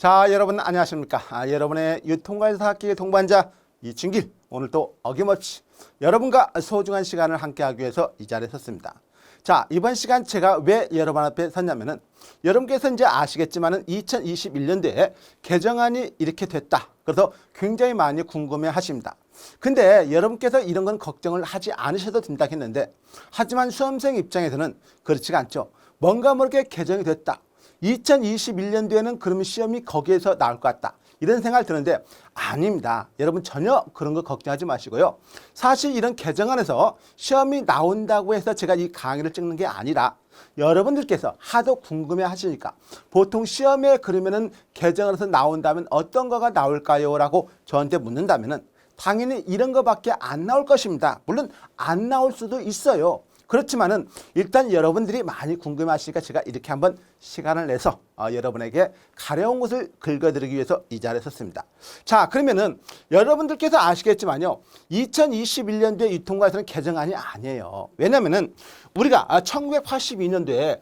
자, 여러분 안녕하십니까? 여러분의 유통관리사 학기의 동반자 이춘길, 오늘 또 어김없이 여러분과 소중한 시간을 함께하기 위해서 이 자리에 섰습니다. 자, 이번 시간 제가 왜 여러분 앞에 섰냐면은 여러분께서 이제 아시겠지만은 2021년도에 개정안이 이렇게 됐다. 그래서 굉장히 많이 궁금해 하십니다. 근데 여러분께서 이런 건 걱정을 하지 않으셔도 된다 했는데, 하지만 수험생 입장에서는 그렇지가 않죠. 뭔가 모르게 개정이 됐다. 2021년도에는 그러면 시험이 거기에서 나올 것 같다. 이런 생각이 드는데 아닙니다. 여러분 전혀 그런 거 걱정하지 마시고요. 사실 이런 개정안에서 시험이 나온다고 해서 제가 이 강의를 찍는 게 아니라 여러분들께서 하도 궁금해 하시니까 보통 시험에 그러면은 개정안에서 나온다면 어떤 거가 나올까요? 라고 저한테 묻는다면은 당연히 이런 거밖에 안 나올 것입니다. 물론 안 나올 수도 있어요. 그렇지만은 일단 여러분들이 많이 궁금해 하시니까 제가 이렇게 한번 시간을 내서 여러분에게 가려운 것을 긁어드리기 위해서 이 자리에 섰습니다. 자, 그러면은 여러분들께서 아시겠지만요. 2021년도에 유통관에서는 개정안이 아니에요. 왜냐면은 우리가 1982년도에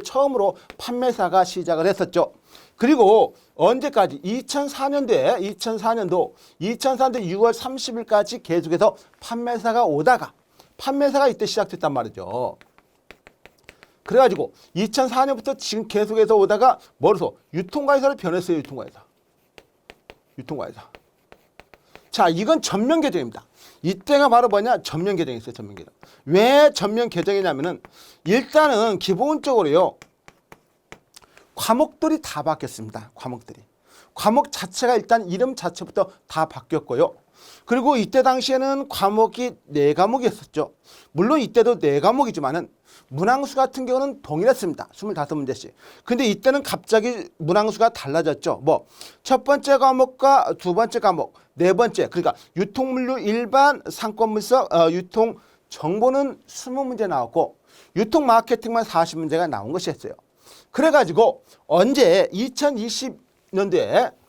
처음으로 판매사가 시작을 했었죠. 그리고 언제까지? 2004년도 6월 30일까지 계속해서 판매사가 오다가 판매사가 이때 시작됐단 말이죠. 그래가지고 2004년부터 지금 계속해서 오다가 뭐로서 유통관리사로 변했어요. 유통관리사. 자, 이건 전면 개정입니다. 이때가 바로 뭐냐? 전면 개정이었어요. 전면 개정. 왜 전면 개정이냐면은 일단은 기본적으로요. 과목들이 다 바뀌었습니다. 과목 자체가 일단 이름 자체부터 다 바뀌었고요. 그리고 이때 당시에는 과목이 4과목이었었죠. 물론 이때도 4과목이지만은 문항수 같은 경우는 동일했습니다. 25문제씩. 근데 이때는 갑자기 문항수가 달라졌죠. 뭐 첫 번째 과목과 두 번째 과목, 네 번째, 그러니까 유통물류 일반 상권분석 유통 정보는 20문제 나왔고 유통 마케팅만 40문제가 나온 것이었어요. 그래가지고 언제 2020년도에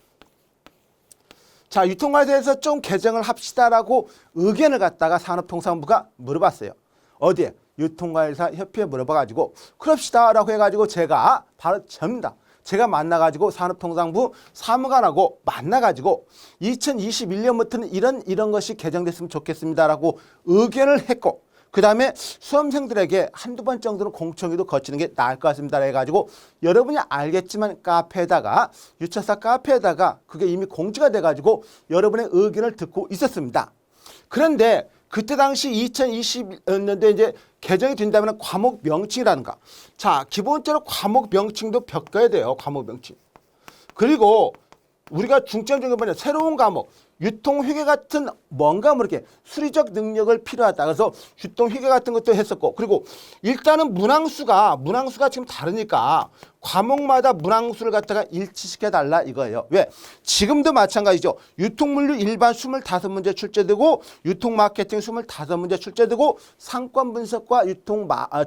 자, 유통관리사에서 좀 개정을 합시다라고 의견을 갖다가 산업통상부가 물어봤어요. 어디에? 유통관리사 협회에 물어봐가지고 그럽시다라고 해가지고 제가 바로 접니다. 제가 만나가지고 산업통상부 사무관하고 만나가지고 2021년부터는 이런 것이 개정됐으면 좋겠습니다라고 의견을 했고, 그 다음에 수험생들에게 한두 번 정도는 공청회도 거치는 게 나을 것 같습니다 해가지고 여러분이 알겠지만 카페에다가 유차사 카페에다가 그게 이미 공지가 돼가지고 여러분의 의견을 듣고 있었습니다. 그런데 그때 당시 2020년도에 이제 개정이 된다면 과목 명칭이라든가, 자, 기본적으로 과목 명칭도 바뀌어야 돼요. 과목 명칭. 그리고 우리가 중점적인 게 뭐냐? 새로운 과목. 유통회계 같은 뭔가 모르게 수리적 능력을 필요하다. 그래서 유통회계 같은 것도 했었고, 그리고 일단은 문항수가 지금 다르니까 과목마다 문항수를 갖다가 일치시켜달라 이거예요. 왜? 지금도 마찬가지죠. 유통물류 일반 25문제 출제되고 유통마케팅 25문제 출제되고 상권분석과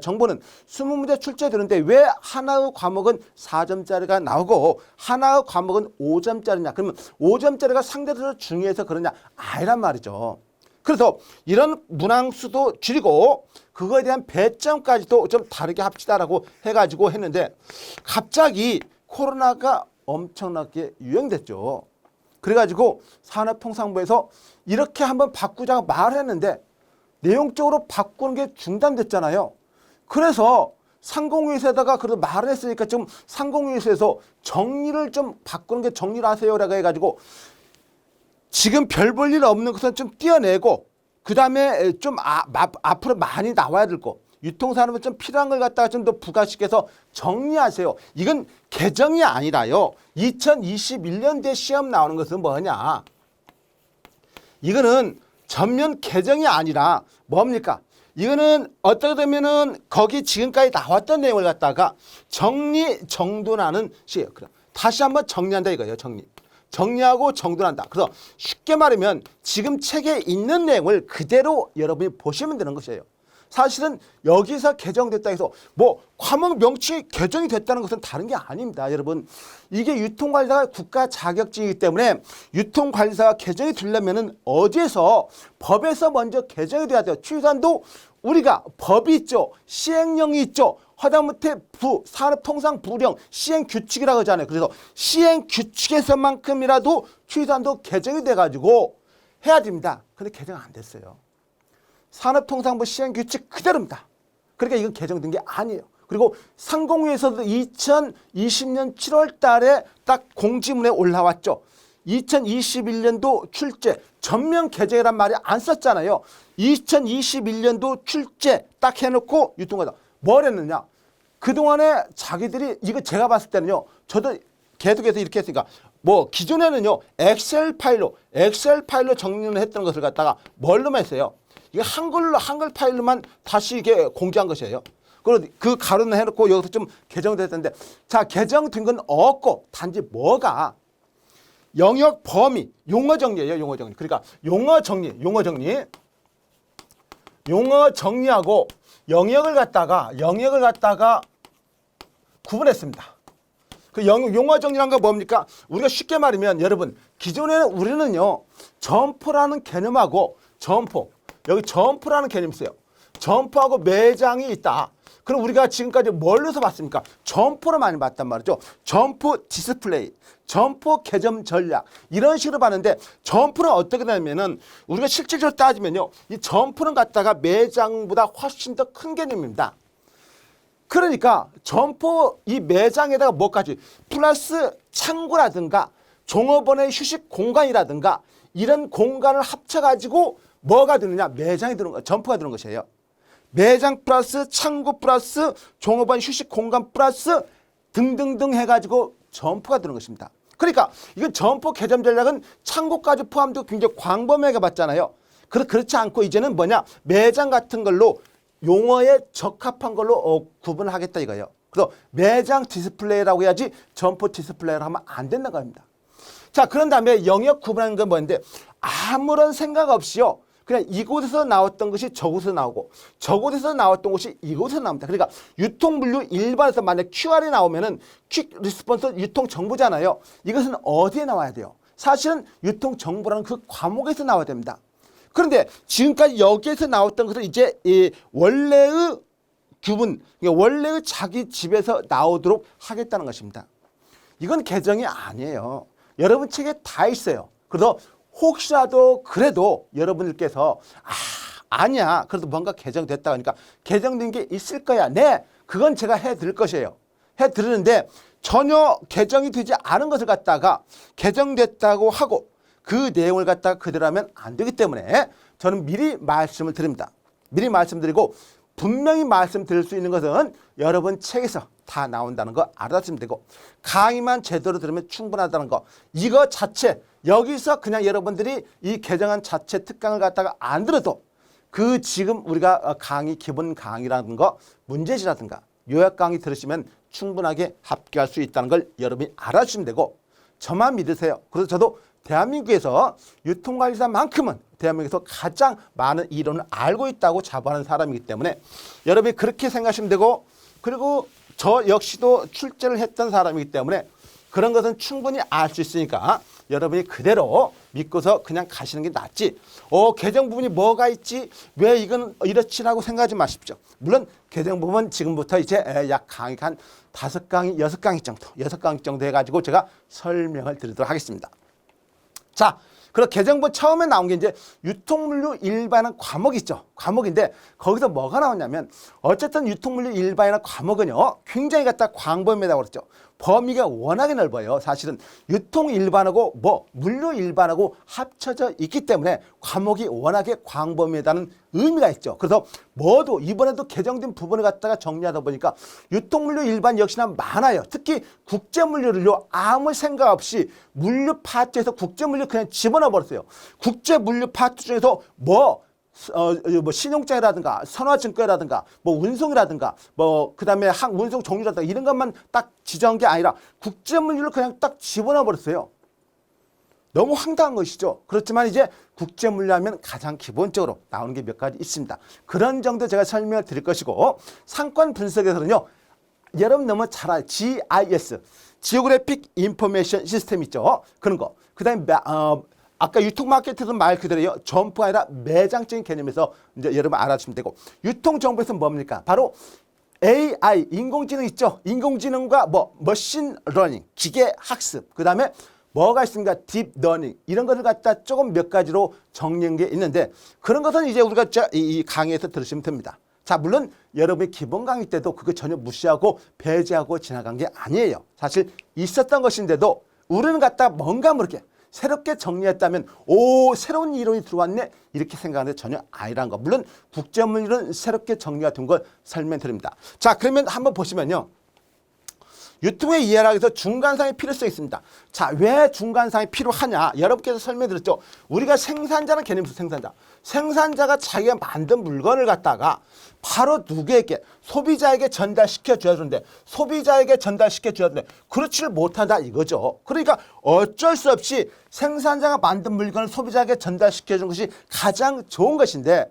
정보는 20문제 출제되는데 왜 하나의 과목은 4점짜리가 나오고 하나의 과목은 5점짜리냐? 그러면 5점짜리가 상대적으로 중요해서 그러냐? 아니란 말이죠. 그래서 이런 문항수도 줄이고 그거에 대한 배점까지도 좀 다르게 합시다라고 해가지고 했는데 갑자기 코로나가 엄청나게 유행됐죠. 그래가지고 산업통상부에서 이렇게 한번 바꾸자고 말을 했는데 내용적으로 바꾸는 게 중단됐잖아요. 그래서 상공회의소에다가 그래도 말을 했으니까 좀 상공회의소에서 정리를 좀 바꾸는 게 정리를 하세요라고 해가지고 지금 별 볼 일 없는 것은 좀 띄어내고 그 다음에 좀 앞으로 많이 나와야 될 거, 유통산업은 좀 필요한 걸 갖다가 좀 더 부가시켜서 정리하세요. 이건 개정이 아니라요. 2021년도에 시험 나오는 것은 뭐냐? 이거는 전면 개정이 아니라 뭡니까? 이거는 어떻게 되면은 거기 지금까지 나왔던 내용을 갖다가 정리하는 시예요. 다시 한번 정리한다 이거예요. 정리하고 정돈한다. 그래서 쉽게 말하면 지금 책에 있는 내용을 그대로 여러분이 보시면 되는 것이에요. 사실은 여기서 개정됐다 해서 뭐 과목 명칭이 개정이 됐다는 것은 다른 게 아닙니다. 여러분, 이게 유통관리사가 국가 자격증이기 때문에 유통관리사가 개정이 되려면은 어디에서 법에서 먼저 개정이 돼야 돼요. 취사안도 우리가 법이 있죠. 시행령이 있죠. 하다못해 산업통상부령 시행규칙이라고 하잖아요. 그래서 시행규칙에서만큼이라도 추이산도 개정이 돼가지고 해야 됩니다. 근데 개정 안 됐어요. 산업통상부 시행규칙 그대로입니다. 그러니까 이건 개정된 게 아니에요. 그리고 상공위에서도 2020년 7월 달에 딱 공지문에 올라왔죠. 2021년도 출제 전면 개정이란 말이 안 썼잖아요. 2021년도 출제 딱 해놓고 유통하다. 뭘 했느냐. 그동안에 자기들이 이거 제가 봤을 때는요. 저도 계속해서 이렇게 했으니까 뭐 기존에는요. 엑셀 파일로 정리를 했던 것을 갖다가 뭘로만 했어요. 이게 한글 파일로만 다시 이게 공개한 것이에요. 그리고 그 가로는 해놓고 여기서 좀 개정됐는데 자 개정된 건 없고 단지 뭐가 영역 범위 용어 정리예요. 용어 정리. 그러니까 용어 정리하고 영역을 갖다가 구분했습니다. 그 용어 정리란 거 뭡니까? 우리가 쉽게 말하면 여러분 기존에는 우리는요 점포라는 개념하고 여기 점포라는 개념이 있어요. 점포하고 매장이 있다. 그럼 우리가 지금까지 뭘로서 봤습니까? 점포로 많이 봤단 말이죠. 점포 디스플레이, 점포 개점 전략 이런 식으로 봤는데 점포는 어떻게 되냐면은 우리가 실질적으로 따지면요. 이 점포는 갖다가 매장보다 훨씬 더 큰 개념입니다. 그러니까 점포 이 매장에다가 뭐까지 플러스 창고라든가 종업원의 휴식 공간이라든가 이런 공간을 합쳐가지고 뭐가 드느냐? 매장이 드는 거, 점포가 드는 것이에요. 매장 플러스 창고 플러스 종업원 휴식 공간 플러스 등등등 해가지고 점포가 드는 것입니다. 그러니까 이건 점포 개점 전략은 창고까지 포함되고 굉장히 광범위하게 봤잖아요. 그렇지 않고 이제는 뭐냐? 매장 같은 걸로 용어에 적합한 걸로 구분을 하겠다 이거예요. 그래서 매장 디스플레이라고 해야지 점포 디스플레이를 하면 안 된다는 겁니다. 자, 그런 다음에 영역 구분하는 건 뭔데? 아무런 생각 없이요. 그냥 이곳에서 나왔던 것이 저곳에서 나오고 저곳에서 나왔던 것이 이곳에서 나옵니다. 그러니까 유통물류 일반에서 만약 QR이 나오면은 퀵 리스폰스 유통정보잖아요. 이것은 어디에 나와야 돼요? 사실은 유통정보라는 그 과목에서 나와야 됩니다. 그런데 지금까지 여기에서 나왔던 것은 이제 이 원래의 규분, 원래의 자기 집에서 나오도록 하겠다는 것입니다. 이건 개정이 아니에요. 여러분 책에 다 있어요. 그래서 혹시라도 그래도 여러분들께서 아니야 그래도 뭔가 개정됐다 하니까 개정된 게 있을 거야. 네, 그건 제가 해드릴 것이에요. 해드리는데 전혀 개정이 되지 않은 것을 갖다가 개정됐다고 하고 그 내용을 갖다가 그대로 하면 안 되기 때문에 저는 미리 말씀을 드립니다. 미리 말씀드리고 분명히 말씀드릴 수 있는 것은 여러분 책에서 다 나온다는 거 알아두시면 되고 강의만 제대로 들으면 충분하다는 거 이거 자체 여기서 그냥 여러분들이 이 개정안 자체 특강을 갖다가 안 들어도 그 지금 우리가 강의 기본 강의라는 거 문제지라든가 요약 강의 들으시면 충분하게 합격할 수 있다는 걸 여러분이 알아주시면 되고 저만 믿으세요. 그래서 저도 대한민국에서 유통관리사만큼은 대한민국에서 가장 많은 이론을 알고 있다고 자부하는 사람이기 때문에 여러분이 그렇게 생각하시면 되고 그리고 저 역시도 출제를 했던 사람이기 때문에 그런 것은 충분히 알 수 있으니까 여러분이 그대로 믿고서 그냥 가시는 게 낫지. 개정 부분이 뭐가 있지? 왜 이건 이렇지라고 생각하지 마십시오. 물론 개정 부분 지금부터 이제 약 강의 한 5강의, 6강의 정도 해가지고 제가 설명을 드리도록 하겠습니다. 자, 그럼 개정부 처음에 나온 게 이제 유통물류 일반은 과목이 있죠. 과목인데 거기서 뭐가 나왔냐면 어쨌든 유통물류 일반이나 과목은요 굉장히 갖다 광범위하다고 그랬죠. 범위가 워낙에 넓어요. 사실은 유통 일반하고 물류 일반하고 합쳐져 있기 때문에 과목이 워낙에 광범위하다는 의미가 있죠. 그래서 뭐도 이번에도 개정된 부분을 갖다가 정리하다 보니까 유통물류 일반 역시나 많아요. 특히 국제물류를요 아무 생각 없이 물류 파트에서 국제물류 그냥 집어넣어 버렸어요. 국제물류 파트 중에서 신용장이라든가 선화증권이라든가 운송이라든가 그다음에 운송 종류라든가 이런 것만 딱 지정한 게 아니라 국제물류를 그냥 딱 집어넣어 버렸어요. 너무 황당한 것이죠. 그렇지만 이제 국제물류 하면 가장 기본적으로 나오는 게 몇 가지 있습니다. 그런 정도 제가 설명을 드릴 것이고 상권 분석에서는요. 여러분 너무 잘 알아요. GIS, 지오그래픽 인포메이션 시스템 있죠. 그런 거. 그다음에 아까 유통마케팅에서 말 그대로요. 점포가 아니라 매장적인 개념에서 이제 여러분 알아주시면 되고 유통정보에서 뭡니까? 바로 AI, 인공지능 있죠? 인공지능과 뭐 머신 러닝, 기계 학습, 그 다음에 뭐가 있습니까? 딥 러닝, 이런 것을 갖다 조금 몇 가지로 정리한 게 있는데, 그런 것은 이제 우리가 이 강의에서 들으시면 됩니다. 자, 물론 여러분이 기본 강의 때도 그거 전혀 무시하고 배제하고 지나간 게 아니에요. 사실 있었던 것인데도 우리는 갖다 뭔가 모르게 새롭게 정리했다면 오, 새로운 이론이 들어왔네, 이렇게 생각하는데 전혀 아니라는 거. 물론 국제문이론 새롭게 정리가 된 걸 설명드립니다. 자, 그러면 한번 보시면요, 유통의 이해를 하기 위해서 중간상의 필요성이 있습니다. 자, 왜 중간상이 필요하냐? 여러분께서 설명드렸죠. 우리가 생산자는 개념이 생산자. 생산자가 자기가 만든 물건을 갖다가 바로 누구에게? 소비자에게 전달시켜 줘야 되는데, 소비자에게 전달시켜 줘야 되는데 그렇지를 못한다 이거죠. 그러니까 어쩔 수 없이 생산자가 만든 물건을 소비자에게 전달시켜 주는 것이 가장 좋은 것인데,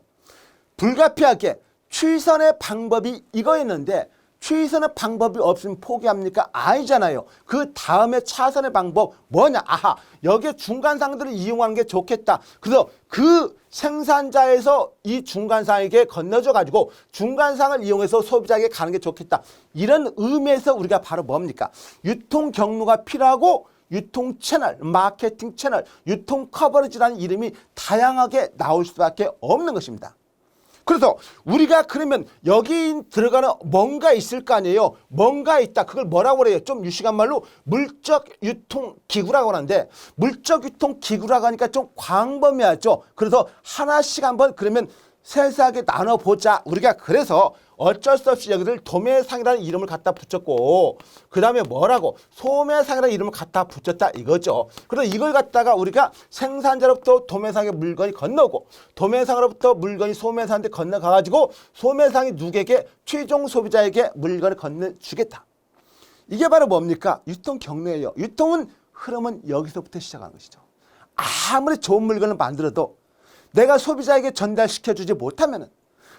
불가피하게 최선의 방법이 이거였는데 최선의 방법이 없으면 포기합니까? 아니잖아요. 그 다음에 차선의 방법 뭐냐? 아하, 여기에 중간상들을 이용하는 게 좋겠다. 그래서 그 생산자에서 이 중간상에게 건너져 가지고 중간상을 이용해서 소비자에게 가는 게 좋겠다. 이런 의미에서 우리가 바로 뭡니까? 유통 경로가 필요하고 유통 채널, 마케팅 채널, 유통 커버리지라는 이름이 다양하게 나올 수밖에 없는 것입니다. 그래서 우리가 그러면 여기 들어가는 뭔가 있을 거 아니에요. 뭔가 있다. 그걸 뭐라고 그래요? 좀 유식한 말로 물적 유통 기구라고 하는데, 물적 유통 기구라고 하니까 좀 광범위하죠. 그래서 하나씩 한번 그러면 세세하게 나눠보자. 우리가 그래서 어쩔 수 없이 여기를 도매상이라는 이름을 갖다 붙였고, 그 다음에 뭐라고? 소매상이라는 이름을 갖다 붙였다 이거죠. 그래서 이걸 갖다가 우리가 생산자로부터 도매상에 물건이 건너고, 도매상으로부터 물건이 소매상한테 건너가가지고 소매상이 누구에게? 최종 소비자에게 물건을 건네주겠다. 이게 바로 뭡니까? 유통 경로예요. 유통은 흐름은 여기서부터 시작하는 것이죠. 아무리 좋은 물건을 만들어도 내가 소비자에게 전달시켜주지 못하면은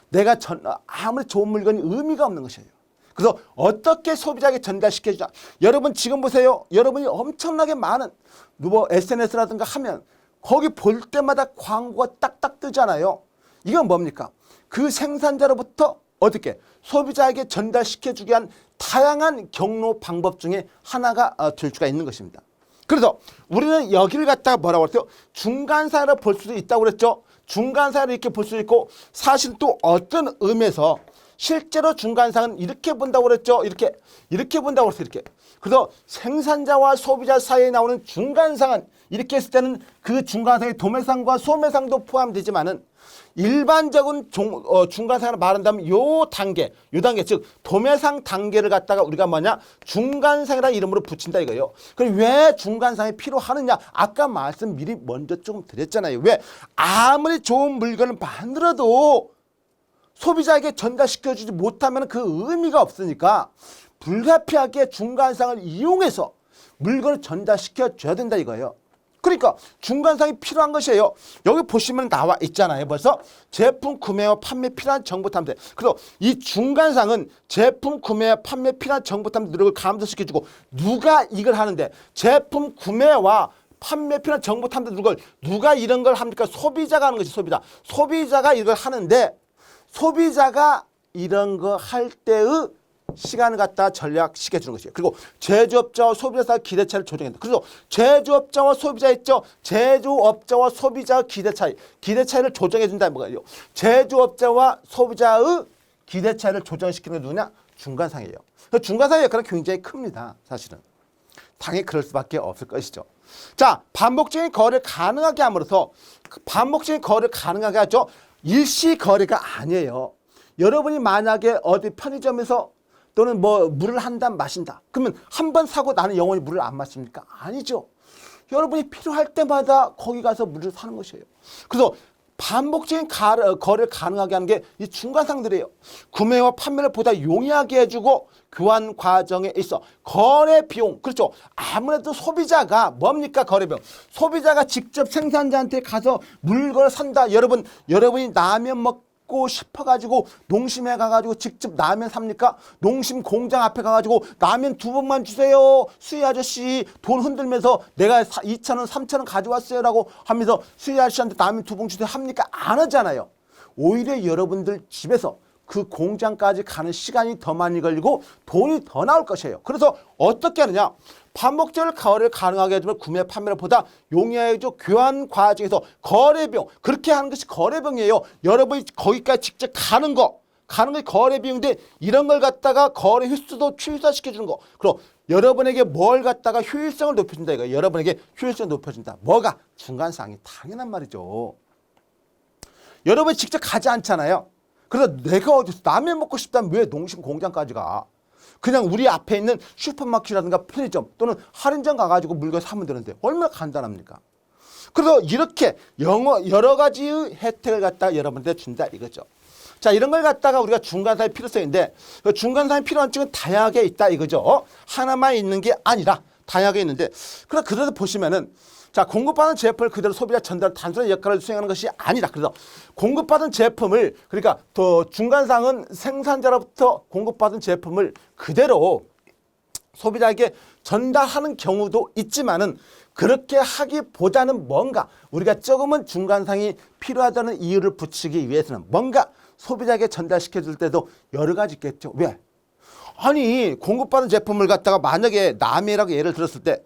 내가 아무리 좋은 물건이 의미가 없는 것이에요. 그래서 어떻게 소비자에게 전달시켜주자. 여러분 지금 보세요. 여러분이 엄청나게 많은 뭐 SNS라든가 하면 거기 볼 때마다 광고가 딱딱 뜨잖아요. 이건 뭡니까? 그 생산자로부터 어떻게 소비자에게 전달시켜주기 위한 다양한 경로 방법 중에 하나가 될 수가 있는 것입니다. 그래서 우리는 여기를 갖다가 뭐라고 그랬어요? 중간사로 볼 수도 있다고 그랬죠. 중간사를 이렇게 볼 수 있고, 사실 또 어떤 의미에서 실제로 중간상은 이렇게 본다고 그랬죠. 이렇게 본다고 그랬어요. 이렇게. 그래서 생산자와 소비자 사이에 나오는 중간상은 이렇게 했을 때는 그 중간상에 도매상과 소매상도 포함되지만은 일반적인 중간상을 말한다면 요 단계, 즉 도매상 단계를 갖다가 우리가 뭐냐? 중간상이라는 이름으로 붙인다 이거예요. 그럼 왜 중간상이 필요하느냐? 아까 말씀 미리 먼저 조금 드렸잖아요. 왜? 아무리 좋은 물건을 만들어도 소비자에게 전달시켜주지 못하면 그 의미가 없으니까 불가피하게 중간상을 이용해서 물건을 전달시켜줘야 된다 이거예요. 그러니까 중간상이 필요한 것이에요. 여기 보시면 나와 있잖아요. 벌써 제품 구매와 판매 필요한 정보 탐색. 그래서 이 중간상은 제품 구매와 판매 필요한 정보 탐색 노력을 감소시켜주고, 누가 이걸 하는데 제품 구매와 판매 필요한 정보 탐색 노력을 누가 이런 걸 합니까? 소비자가 하는 것이 소비자가 이걸 하는데, 소비자가 이런 거 할 때의 시간을 갖다 전략시켜주는 것이에요. 그리고 제조업자와 소비자 사이 기대차를 조정한다. 그래서 제조업자와 소비자 있죠. 제조업자와 소비자 기대차이를 조정해준다. 뭐가요? 제조업자와 소비자의 기대차이를 조정시키는 게 누구냐? 중간상이에요. 중간상의 역할은 굉장히 큽니다. 사실은. 당연히 그럴 수밖에 없을 것이죠. 자, 반복적인 거래를 가능하게 함으로써, 반복적인 거래를 가능하게 하죠. 일시 거래가 아니에요. 여러분이 만약에 어디 편의점에서 또는 뭐 물을 한 잔 마신다. 그러면 한 번 사고 나는 영원히 물을 안 마십니까? 아니죠. 여러분이 필요할 때마다 거기 가서 물을 사는 것이에요. 그래서 반복적인 거래를 가능하게 하는 게 이 중간상들이에요. 구매와 판매를 보다 용이하게 해주고, 교환 과정에 있어 거래 비용, 그렇죠. 아무래도 소비자가 뭡니까? 거래 비용. 소비자가 직접 생산자한테 가서 물건을 산다. 여러분이 라면 먹고 싶어가지고 농심에 가가지고 직접 라면 삽니까? 농심 공장 앞에 가가지고 라면 2번만 주세요. 수희 아저씨 돈 흔들면서 내가 2,000원 3,000원 가져왔어요 라고 하면서 수희 아저씨한테 라면 2봉 주세요 합니까? 안 하잖아요. 오히려 여러분들 집에서 그 공장까지 가는 시간이 더 많이 걸리고 돈이 더 나올 것이에요. 그래서 어떻게 하느냐? 반복적인 거래를 가능하게 해주면 구매 판매를 보다 용이하죠. 교환 과정에서 거래 비용, 그렇게 하는 것이 거래 비용이에요. 여러분이 거기까지 직접 가는 게 거래 비용인데 이런 걸 갖다가 거래 횟수도 최소화시켜주는 거. 그리고 여러분에게 뭘 갖다가 효율성을 높여준다 이거. 여러분에게 효율성을 높여준다. 뭐가? 중간상이 당연한 말이죠. 여러분이 직접 가지 않잖아요. 그래서 내가 어디서 라면 먹고 싶다면 왜 농심 공장까지 가? 그냥 우리 앞에 있는 슈퍼마켓이라든가 편의점 또는 할인점 가가지고 물건 사면 되는데 얼마나 간단합니까? 그래서 이렇게 여러 가지의 혜택을 갖다가 여러분한테 준다 이거죠. 자, 이런 걸 갖다가 우리가 중간상의 필요성인데 그 중간상의 필요한 쪽은 다양하게 있다 이거죠. 하나만 있는 게 아니라 다양하게 있는데 그래서 보시면은 자, 공급받은 제품을 그대로 소비자 전달 단순한 역할을 수행하는 것이 아니라 그래서 공급받은 제품을 그러니까 더 중간상은 생산자로부터 공급받은 제품을 그대로 소비자에게 전달하는 경우도 있지만은 그렇게 하기보다는 뭔가 우리가 조금은 중간상이 필요하다는 이유를 붙이기 위해서는 뭔가 소비자에게 전달시켜 줄 때도 여러 가지 있겠죠. 왜? 아니 공급받은 제품을 갖다가 만약에 라면이라고 예를 들었을 때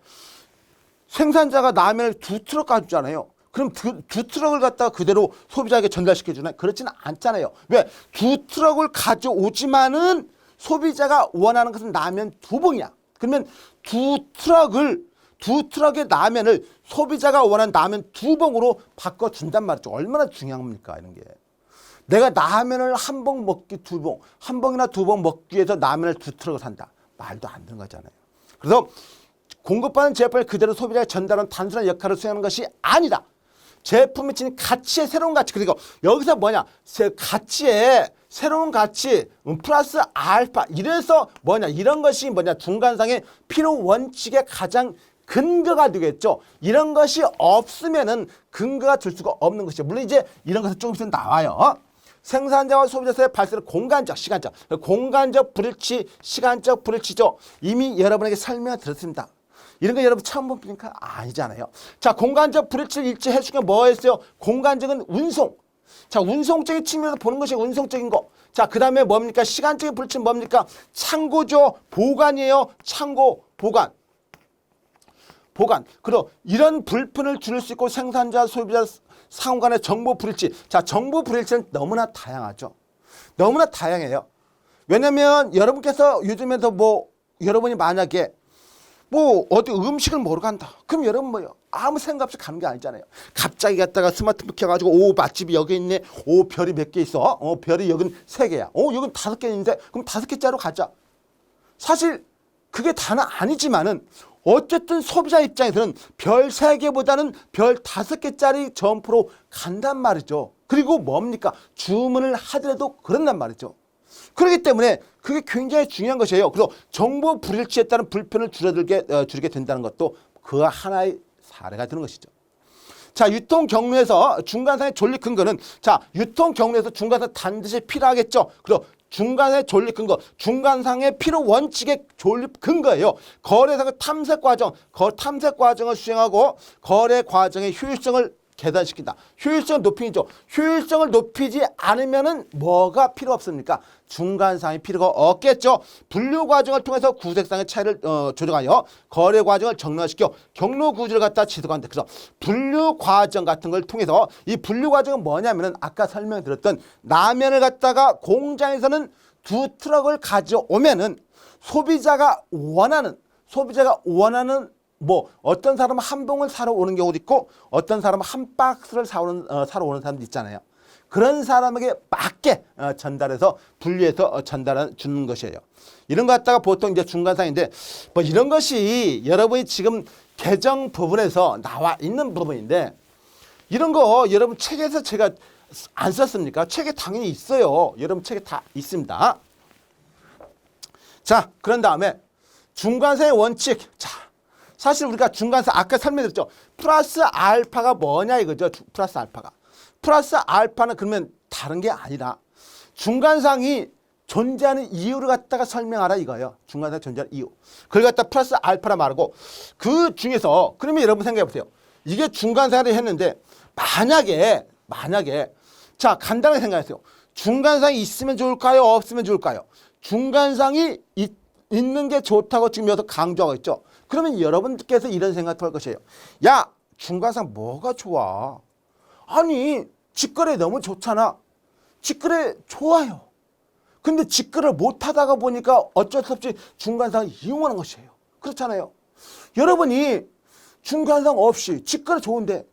생산자가 라면을 2트럭 가져오잖아요. 그럼 두 트럭을 갖다가 그대로 소비자에게 전달시켜 주나요? 그렇지는 않잖아요. 왜? 2트럭을 가져오지만은 소비자가 원하는 것은 라면 2봉이야. 그러면 두 트럭의 라면을 소비자가 원하는 라면 2봉으로 바꿔준단 말이죠. 얼마나 중요한 겁니까 이런 게. 내가 라면을 한 봉 먹기 2봉, 한 봉이나 2봉 먹기 위해서 라면을 2트럭을 산다. 말도 안 되는 거잖아요. 그래서 공급받은 제품을 그대로 소비자에게 전달하는 단순한 역할을 수행하는 것이 아니다. 제품이 지닌 가치의 새로운 가치. 그리고 여기서 뭐냐? 가치의 새로운 가치 플러스 알파. 이래서 뭐냐? 이런 것이 뭐냐? 중간상의 필요 원칙의 가장 근거가 되겠죠. 이런 것이 없으면은 근거가 될 수가 없는 것이죠. 물론 이제 이런 것은 조금 있으면 나와요. 생산자와 소비자 사이에 발생하는 공간적, 시간적, 공간적 불일치, 시간적 불일치죠. 이미 여러분에게 설명을 드렸습니다. 이런 거 여러분 처음 보니까 아니잖아요. 자, 공간적 불일치를 일치해 주는 게 뭐였어요? 공간적은 운송. 자, 운송적인 측면에서 보는 것이 운송적인 거. 자, 그 다음에 뭡니까? 시간적인 불일치는 뭡니까? 창고죠. 보관이에요. 창고, 보관. 그리고 이런 불편을 줄일 수 있고 생산자, 소비자 상호 간의 정보 불일치. 자, 정보 불일치는 너무나 다양하죠. 너무나 다양해요. 왜냐면 여러분께서 요즘에도 여러분이 만약에 어디 음식을 먹으러 간다. 그럼 여러분 아무 생각 없이 가는 게 아니잖아요. 갑자기 갔다가 스마트폰 켜가지고 맛집이 여기 있네. 별이 몇 개 있어. 별이 여긴 3개야. 여긴 5개 있는데 그럼 5개짜리로 가자. 사실 그게 다는 아니지만은 어쨌든 소비자 입장에서는 별 3개보다는 별 5개짜리 점포로 간단 말이죠. 그리고 뭡니까? 주문을 하더라도 그런단 말이죠. 그렇기 때문에 그게 굉장히 중요한 것이에요. 그래서 정보 불일치에 따른 불편을 줄이게 된다는 것도 그 하나의 사례가 되는 것이죠. 자, 유통 경로에서 중간상의 존립 근거는 자, 유통 경로에서 중간상 반드시 필요하겠죠. 그리고 중간의 존립 근거, 중간상의 필요 원칙의 존립 근거예요. 거래상의 탐색 과정을 수행하고 거래 과정의 효율성을 계산시킨다. 효율성을 높이죠. 효율성을 높이지 않으면은 뭐가 필요 없습니까? 중간상의 필요가 없겠죠. 분류 과정을 통해서 구색상의 차이를 조정하여 거래 과정을 정량시켜 경로 구조를 갖다 지속한다. 그래서 분류 과정 같은 걸 통해서 이 분류 과정은 뭐냐면은 아까 설명드렸던 라면을 갖다가 공장에서는 2트럭을 가져오면은 소비자가 원하는 어떤 사람은 한 봉을 사러 오는 경우도 있고 어떤 사람은 한 박스를 사러 오는 사람도 있잖아요. 그런 사람에게 맞게 전달해서 분리해서 주는 것이에요. 이런 거 갖다가 보통 이제 중간상인데 이런 것이 여러분이 지금 개정 부분에서 나와 있는 부분인데 이런 거 여러분 책에서 제가 안 썼습니까? 책에 당연히 있어요. 여러분 책에 다 있습니다. 자, 그런 다음에 중간상의 원칙. 자, 사실 우리가 중간상 아까 설명드렸죠. 플러스 알파가 뭐냐 이거죠. 플러스 알파가. 플러스 알파는 그러면 다른 게 아니라 중간상이 존재하는 이유를 갖다가 설명하라 이거예요. 중간상이 존재하는 이유. 그걸 갖다 플러스 알파라 말하고 그 중에서 그러면 여러분 생각해 보세요. 이게 중간상을 했는데 만약에 자, 간단하게 생각하세요. 중간상이 있으면 좋을까요? 없으면 좋을까요? 중간상이 있는 게 좋다고 지금 여기서 강조하고 있죠. 그러면 여러분께서 이런 생각을 할 것이에요. 야, 중간상 뭐가 좋아? 아니, 직거래 너무 좋잖아. 직거래 좋아요. 근데 직거래를 못하다가 보니까 어쩔 수 없이 중간상을 이용하는 것이에요. 그렇잖아요. 여러분이 중간상 없이 직거래 좋은데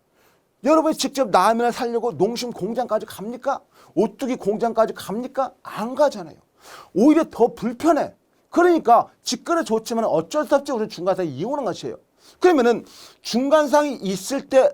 여러분이 직접 라면을 사려고 농심 공장까지 갑니까? 오뚜기 공장까지 갑니까? 안 가잖아요. 오히려 더 불편해. 그러니까 직거래 좋지만 어쩔 수 없이 우리는 중간상을 이용하는 것이에요. 그러면은 중간상이 있을 때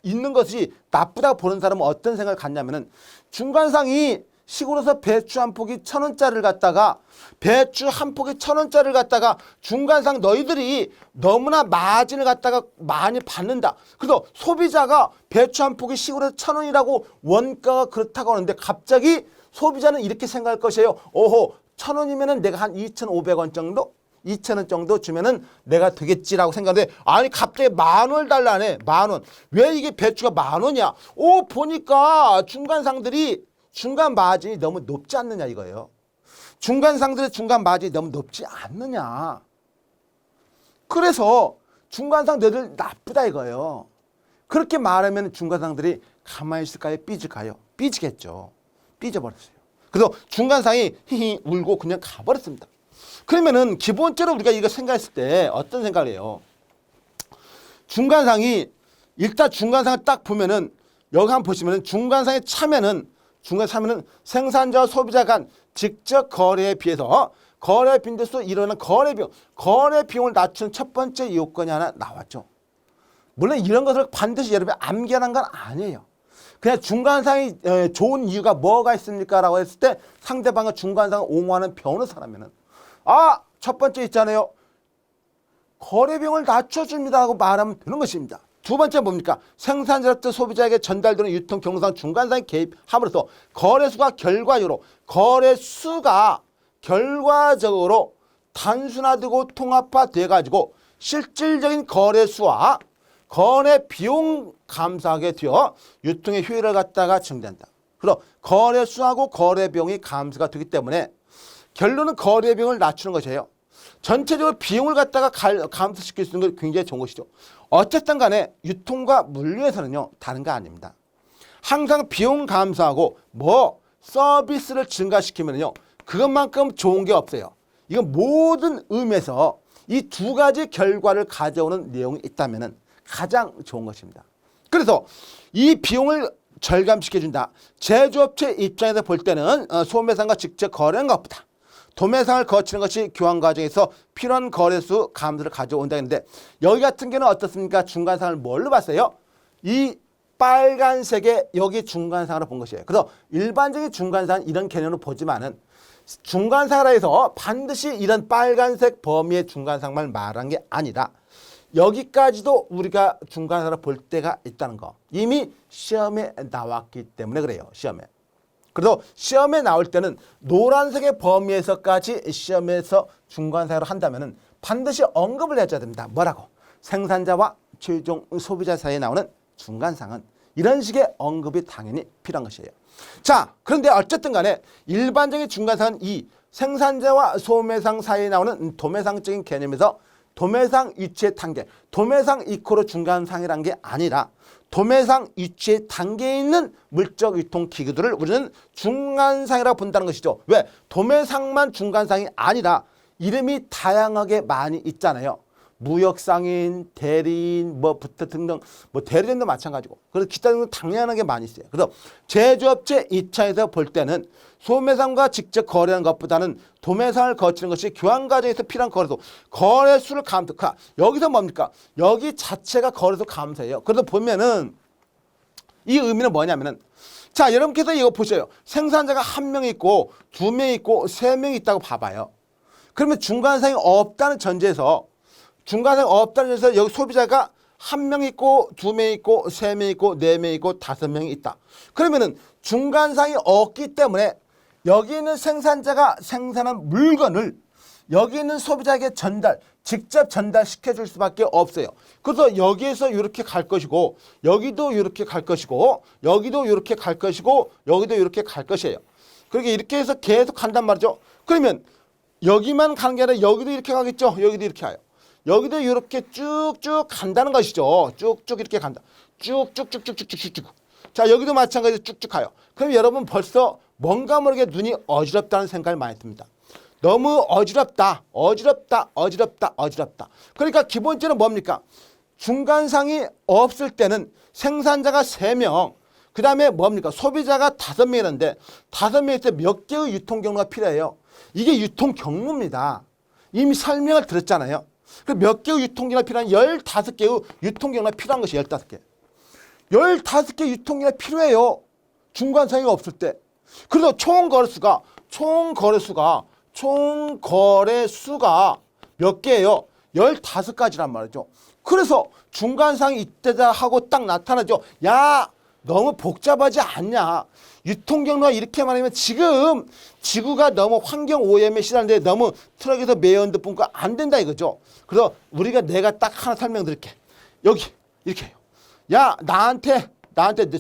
있는 것이 나쁘다고 보는 사람은 어떤 생각을 갖냐면은 중간상이 시골에서 배추 한 폭이 1,000원짜리를 갖다가 배추 한 폭이 1,000원짜리를 갖다가 중간상 너희들이 너무나 마진을 갖다가 많이 받는다. 그래서 소비자가 배추 한 폭이 시골에서 1,000원이라고 원가가 그렇다고 하는데 갑자기 소비자는 이렇게 생각할 것이에요. 오호, 1,000원이면은 내가 한 2,500원 정도? 2,000원 정도 주면은 내가 되겠지라고 생각하는데 아니 갑자기 10,000원을 달라네. 10,000원. 왜 이게 배추가 10,000원이야? 오, 보니까 중간상들이 중간 마진이 너무 높지 않느냐 이거예요. 중간상들의 중간 마진이 너무 높지 않느냐. 그래서 중간상 너희들 나쁘다 이거예요. 그렇게 말하면 중간상들이 가만히 있을까요? 삐질까요? 삐지겠죠. 삐져버렸어요. 그래서 중간상이 히히 울고 그냥 가버렸습니다. 그러면은 기본적으로 우리가 이거 생각했을 때 어떤 생각을 해요? 중간상이 일단 중간상을 딱 보면은 여기 한번 보시면은 중간상에 차면은 생산자와 소비자 간 직접 거래에 비해서 거래 빈도수 일어나는 거래 비용을 낮추는 첫 번째 요건이 하나 나왔죠. 물론 이런 것을 반드시 여러분이 암기하는 건 아니에요. 그냥 중간상이 좋은 이유가 뭐가 있습니까? 라고 했을 때 상대방은 중간상을 옹호하는 변호사라면은 첫 번째 있잖아요. 거래 비용을 낮춰줍니다 하고 말하면 되는 것입니다. 두 번째 뭡니까? 생산자로부터 소비자에게 전달되는 유통 경로상 중간상이 개입함으로써 거래수가 결과적으로 단순화되고 통합화돼 가지고 실질적인 거래수와 거래 비용 감소하게 되어 유통의 효율을 갖다가 증대한다. 그래서 거래수하고 거래 비용이 감소가 되기 때문에 결론은 거래 비용을 낮추는 것이에요. 전체적으로 비용을 갖다가 감소시킬 수 있는 게 굉장히 좋은 것이죠. 어쨌든 간에 유통과 물류에서는요, 다른 거 아닙니다. 항상 비용 감소하고 서비스를 증가시키면요, 그것만큼 좋은 게 없어요. 이건 모든 의미에서 이 두 가지 결과를 가져오는 내용이 있다면 가장 좋은 것입니다. 그래서 이 비용을 절감시켜준다. 제조업체 입장에서 볼 때는 소매상과 직접 거래하는 것보다 도매상을 거치는 것이 교환 과정에서 필요한 거래수 감소를 가져온다 했는데 여기 같은 경우는 어떻습니까? 중간상을 뭘로 봤어요? 이 빨간색의 여기 중간상으로 본 것이에요. 그래서 일반적인 중간상은 이런 개념으로 보지만은 중간상이라 해서 반드시 이런 빨간색 범위의 중간상만 말한 게 아니라 여기까지도 우리가 중간상으로 볼 때가 있다는 거. 이미 시험에 나왔기 때문에 그래요. 그래서 시험에 나올 때는 노란색의 범위에서까지 시험에서 중간상으로 한다면은 반드시 언급을 해줘야 됩니다. 뭐라고? 생산자와 최종 소비자 사이에 나오는 중간상은 이런 식의 언급이 당연히 필요한 것이에요. 자, 그런데 어쨌든 간에 일반적인 중간상은 이 생산자와 소매상 사이에 나오는 도매상적인 개념에서 도매상 유치의 단계, 도매상 이코로 중간상이란 게 아니라 도매상 유치의 단계에 있는 물적 유통 기구들을 우리는 중간상이라고 본다는 것이죠. 왜? 도매상만 중간상이 아니라 이름이 다양하게 많이 있잖아요. 무역상인, 대리인, 부터 등등, 대리점도 마찬가지고. 그래서 기타 등등 당연하게 많이 있어요. 그래서 제조업체 입장에서 볼 때는 소매상과 직접 거래하는 것보다는 도매상을 거치는 것이 교환 과정에서 필요한 거래소, 거래수를 감소하. 여기서 뭡니까? 여기 자체가 거래소 감소예요. 그래서 보면은 이 의미는 뭐냐면은 자, 여러분께서 이거 보세요. 생산자가 한 명 있고 두 명 있고 세 명 있다고 봐봐요. 그러면 중간상이 없다는 전제에서 여기 소비자가 한 명 있고 두 명 있고 세 명 있고 네 명 있고 다섯 명이 있다. 그러면은 중간상이 없기 때문에 여기 있는 생산자가 생산한 물건을 여기 있는 소비자에게 직접 전달시켜 줄 수밖에 없어요. 그래서 여기에서 이렇게 갈 것이고 여기도 이렇게 갈 것이고 여기도 이렇게 갈 것이고 여기도 이렇게 갈 것이에요. 그렇게 이렇게 해서 계속 간단 말이죠. 그러면 여기만 가는 게 아니라 여기도 이렇게 가겠죠. 여기도 이렇게 가요. 여기도 이렇게 쭉쭉 간다는 것이죠. 쭉쭉 이렇게 간다. 쭉쭉쭉쭉쭉쭉쭉. 자, 여기도 마찬가지로 쭉쭉 가요. 그럼 여러분 벌써 뭔가 모르게 눈이 어지럽다는 생각이 많이 듭니다. 너무 어지럽다. 그러니까 기본적으로 뭡니까? 중간상이 없을 때는 생산자가 3명, 그 다음에 뭡니까? 소비자가 5명이라는데 5명일 때 몇 개의 유통 경로가 필요해요? 이게 유통 경로입니다. 이미 설명을 들었잖아요. 몇 개의 유통 경로가 필요한 15개의 유통 경로가 필요한 것이 15개. 15개 유통 경로가 필요해요. 중간상이 없을 때. 그래서 총 거래수가 몇 개예요? 15가지란 말이죠. 그래서 중간상이 이때다 하고 딱 나타나죠. 야, 너무 복잡하지 않냐? 유통 경로가 이렇게 말하면 지금 지구가 너무 환경 오염에 시달리는데 너무 트럭에서 매연도 뿜고 안 된다 이거죠. 그래서 내가 딱 하나 설명드릴게. 여기 이렇게 해요. 야, 나한테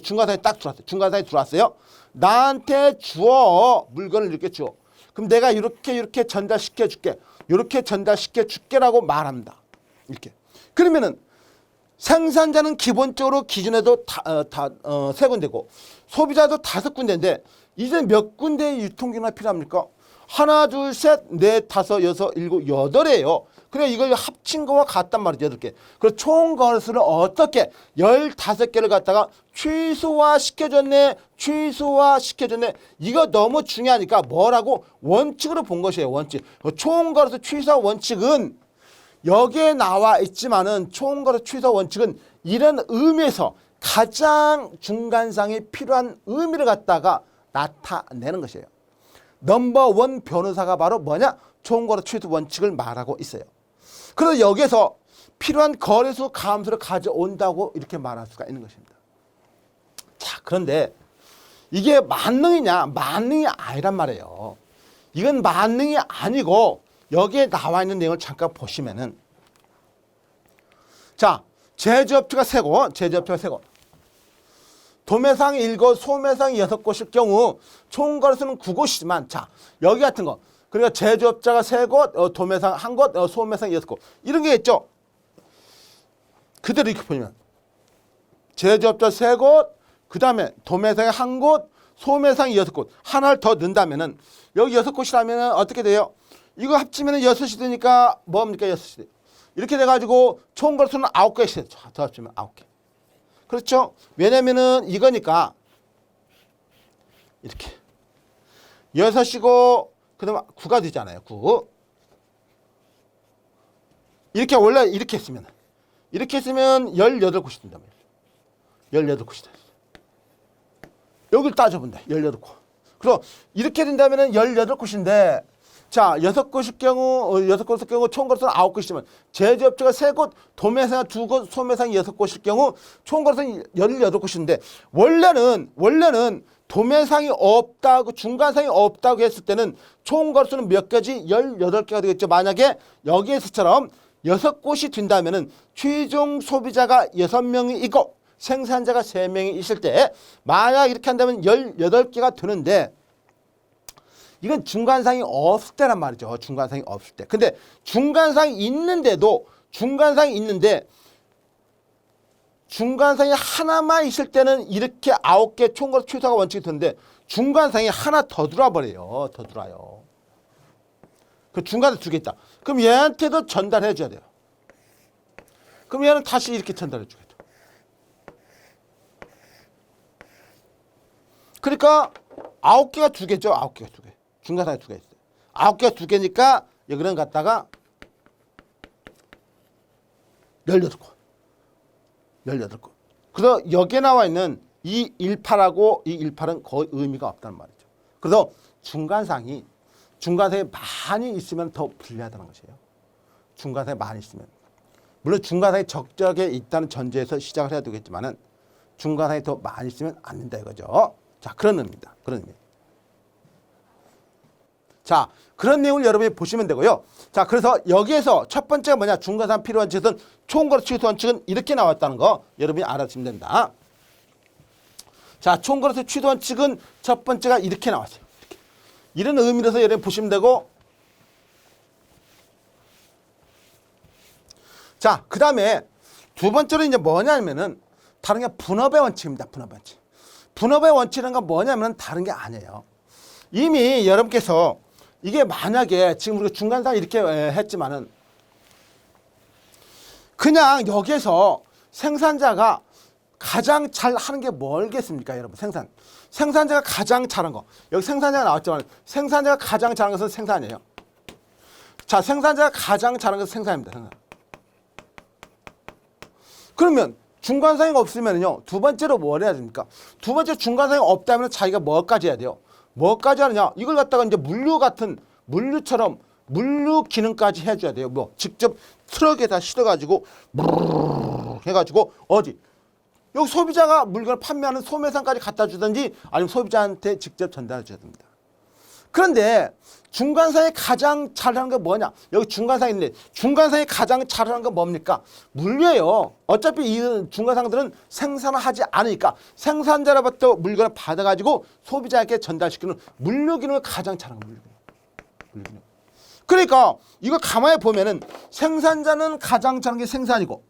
중간상이 딱 들어왔어요. 중간상이 들어왔어요. 나한테 주어. 물건을 이렇게 주어. 그럼 내가 이렇게 전달시켜 줄게. 이렇게 전달시켜 줄게라고 말합니다. 이렇게. 그러면은 생산자는 기본적으로 기준에도 3군데고 소비자도 5군데인데 이제 몇 군데의 유통기능이 필요합니까? 하나, 둘, 셋, 넷, 다섯, 여섯, 일곱, 8이에요. 그래 이걸 합친 거와 같단 말이죠. 8개. 그래서 총 거래수를 어떻게 15개를 갖다가 최소화시켜줬네. 이거 너무 중요하니까 뭐라고? 원칙으로 본 것이에요. 원칙. 총 거래수 최소화 원칙은 여기에 나와 있지만은 총 거래수 최소화 원칙은 이런 의미에서 가장 중간상이 필요한 의미를 갖다가 나타내는 것이에요. 넘버원 변호사가 바로 뭐냐? 총 거래수 최소화 원칙을 말하고 있어요. 그래서 여기에서 필요한 거래수 감소를 가져온다고 이렇게 말할 수가 있는 것입니다. 자, 그런데 이게 만능이냐? 만능이 아니란 말이에요. 이건 만능이 아니고 여기에 나와 있는 내용을 잠깐 보시면은 자, 제조업체가 3곳 도매상이 7곳, 소매상이 6곳일 경우 총 거래수는 9곳이지만 자, 여기 같은 거 그러니까 제조업자가 3곳, 도매상 1곳, 소매상 6곳 이런 게 있죠. 그대로 이렇게 보면 제조업자 3곳, 그 다음에 도매상이 1곳, 소매상이 6곳 하나를 더 넣는다면은 여기 6곳이라면 어떻게 돼요? 이거 합치면 6이 되니까 뭡니까? 6이 돼요. 이렇게 돼가지고 총 거래수는 9개씩 되죠. 더 합치면 9개. 그렇죠? 왜냐면은 이거니까 이렇게 6이고 그 다음에 9가 되잖아요. 9. 이렇게 원래 이렇게 했으면 18곳이 된단 말이에요. 18곳이 돼. 여기를 따져본다. 18곳. 그래서 이렇게 된다면은 18곳인데 자, 6곳일 경우 총 거래수는 9곳이지만 제조업체가 3곳, 도매상이 2곳, 소매상이 6곳일 경우 총 거래수는 18곳인데 원래는 도매상이 없다고 중간상이 없다고 했을 때는 총 거래수는 몇 개지? 18개가 되겠죠. 만약에 여기에서처럼 6곳이 된다면은 최종 소비자가 6명이 있고 생산자가 3명이 있을 때 만약 이렇게 한다면 18개가 되는데 이건 중간상이 없을 때란 말이죠. 중간상이 없을 때. 근데 중간상이 있는데 중간상이 하나만 있을 때는 이렇게 9개 총거래수 최소화 원칙이 되는데 중간상이 하나 더 들어와 버려요. 더 들어와요. 그 중간에 2개 있다. 그럼 얘한테도 전달해 줘야 돼요. 그럼 얘는 다시 이렇게 전달해 줘야 돼요. 그러니까 9개가 2개죠. 9개가 2개. 중간상에 2개 있어요. 9개가 2개니까 여기는 갖다가 18곳. 그래서 여기에 나와 있는 이 18하고 이 18은 거의 의미가 없다는 말이죠. 그래서 중간상이 많이 있으면 더 불리하다는 것이에요. 중간상이 많이 있으면. 물론 중간상이 적절하게 있다는 전제에서 시작을 해야 되겠지만은 중간상이 더 많이 있으면 안 된다 이거죠. 자, 그런 의미입니다. 그런 의미. 자, 그런 내용을 여러분이 보시면 되고요. 자, 그래서 여기에서 첫 번째가 뭐냐? 중간상 필요 원칙은 총괄호 취소 원칙은 이렇게 나왔다는 거 여러분이 알아주시면 된다. 자, 총괄호 취소 원칙은 첫 번째가 이렇게 나왔어요. 이렇게. 이런 의미로서 여러분 보시면 되고, 자, 그 다음에 두 번째로 이제 뭐냐면은 다른 게 분업의 원칙입니다. 분업의 원칙. 분업의 원칙이라는 건 뭐냐면 다른 게 아니에요. 이미 여러분께서 이게 만약에 지금 우리가 중간상 이렇게 했지만은 그냥 여기에서 생산자가 가장 잘 하는 게 뭘겠습니까, 여러분? 생산자가 가장 잘한 거. 여기 생산자가 나왔지만 생산자가 가장 잘한 것은 생산이에요. 자, 생산자가 가장 잘한 것은 생산입니다. 생산. 그러면 중간상이 없으면요, 두 번째로 뭘 해야 됩니까? 두 번째 중간상이 없다면 자기가 뭐까지 해야 돼요? 뭐까지 하느냐? 이걸 갖다가 이제 물류 같은 물류처럼 물류 기능까지 해줘야 돼요. 뭐 직접 트럭에다 실어가지고 해가지고 어디 여기 소비자가 물건을 판매하는 소매상까지 갖다 주든지 아니면 소비자한테 직접 전달해 줘야 됩니다. 그런데 중간상이 가장 잘하는 게 뭐냐? 여기 중간상이 있는데 중간상이 가장 잘하는 건 뭡니까? 물류예요. 어차피 이 중간상들은 생산을 하지 않으니까 생산자로부터 물건을 받아가지고 소비자에게 전달시키는 물류 기능을 가장 잘하는 거예요. 물류 기능. 그러니까 이거 가만히 보면은 생산자는 가장 잘하는 게 생산이고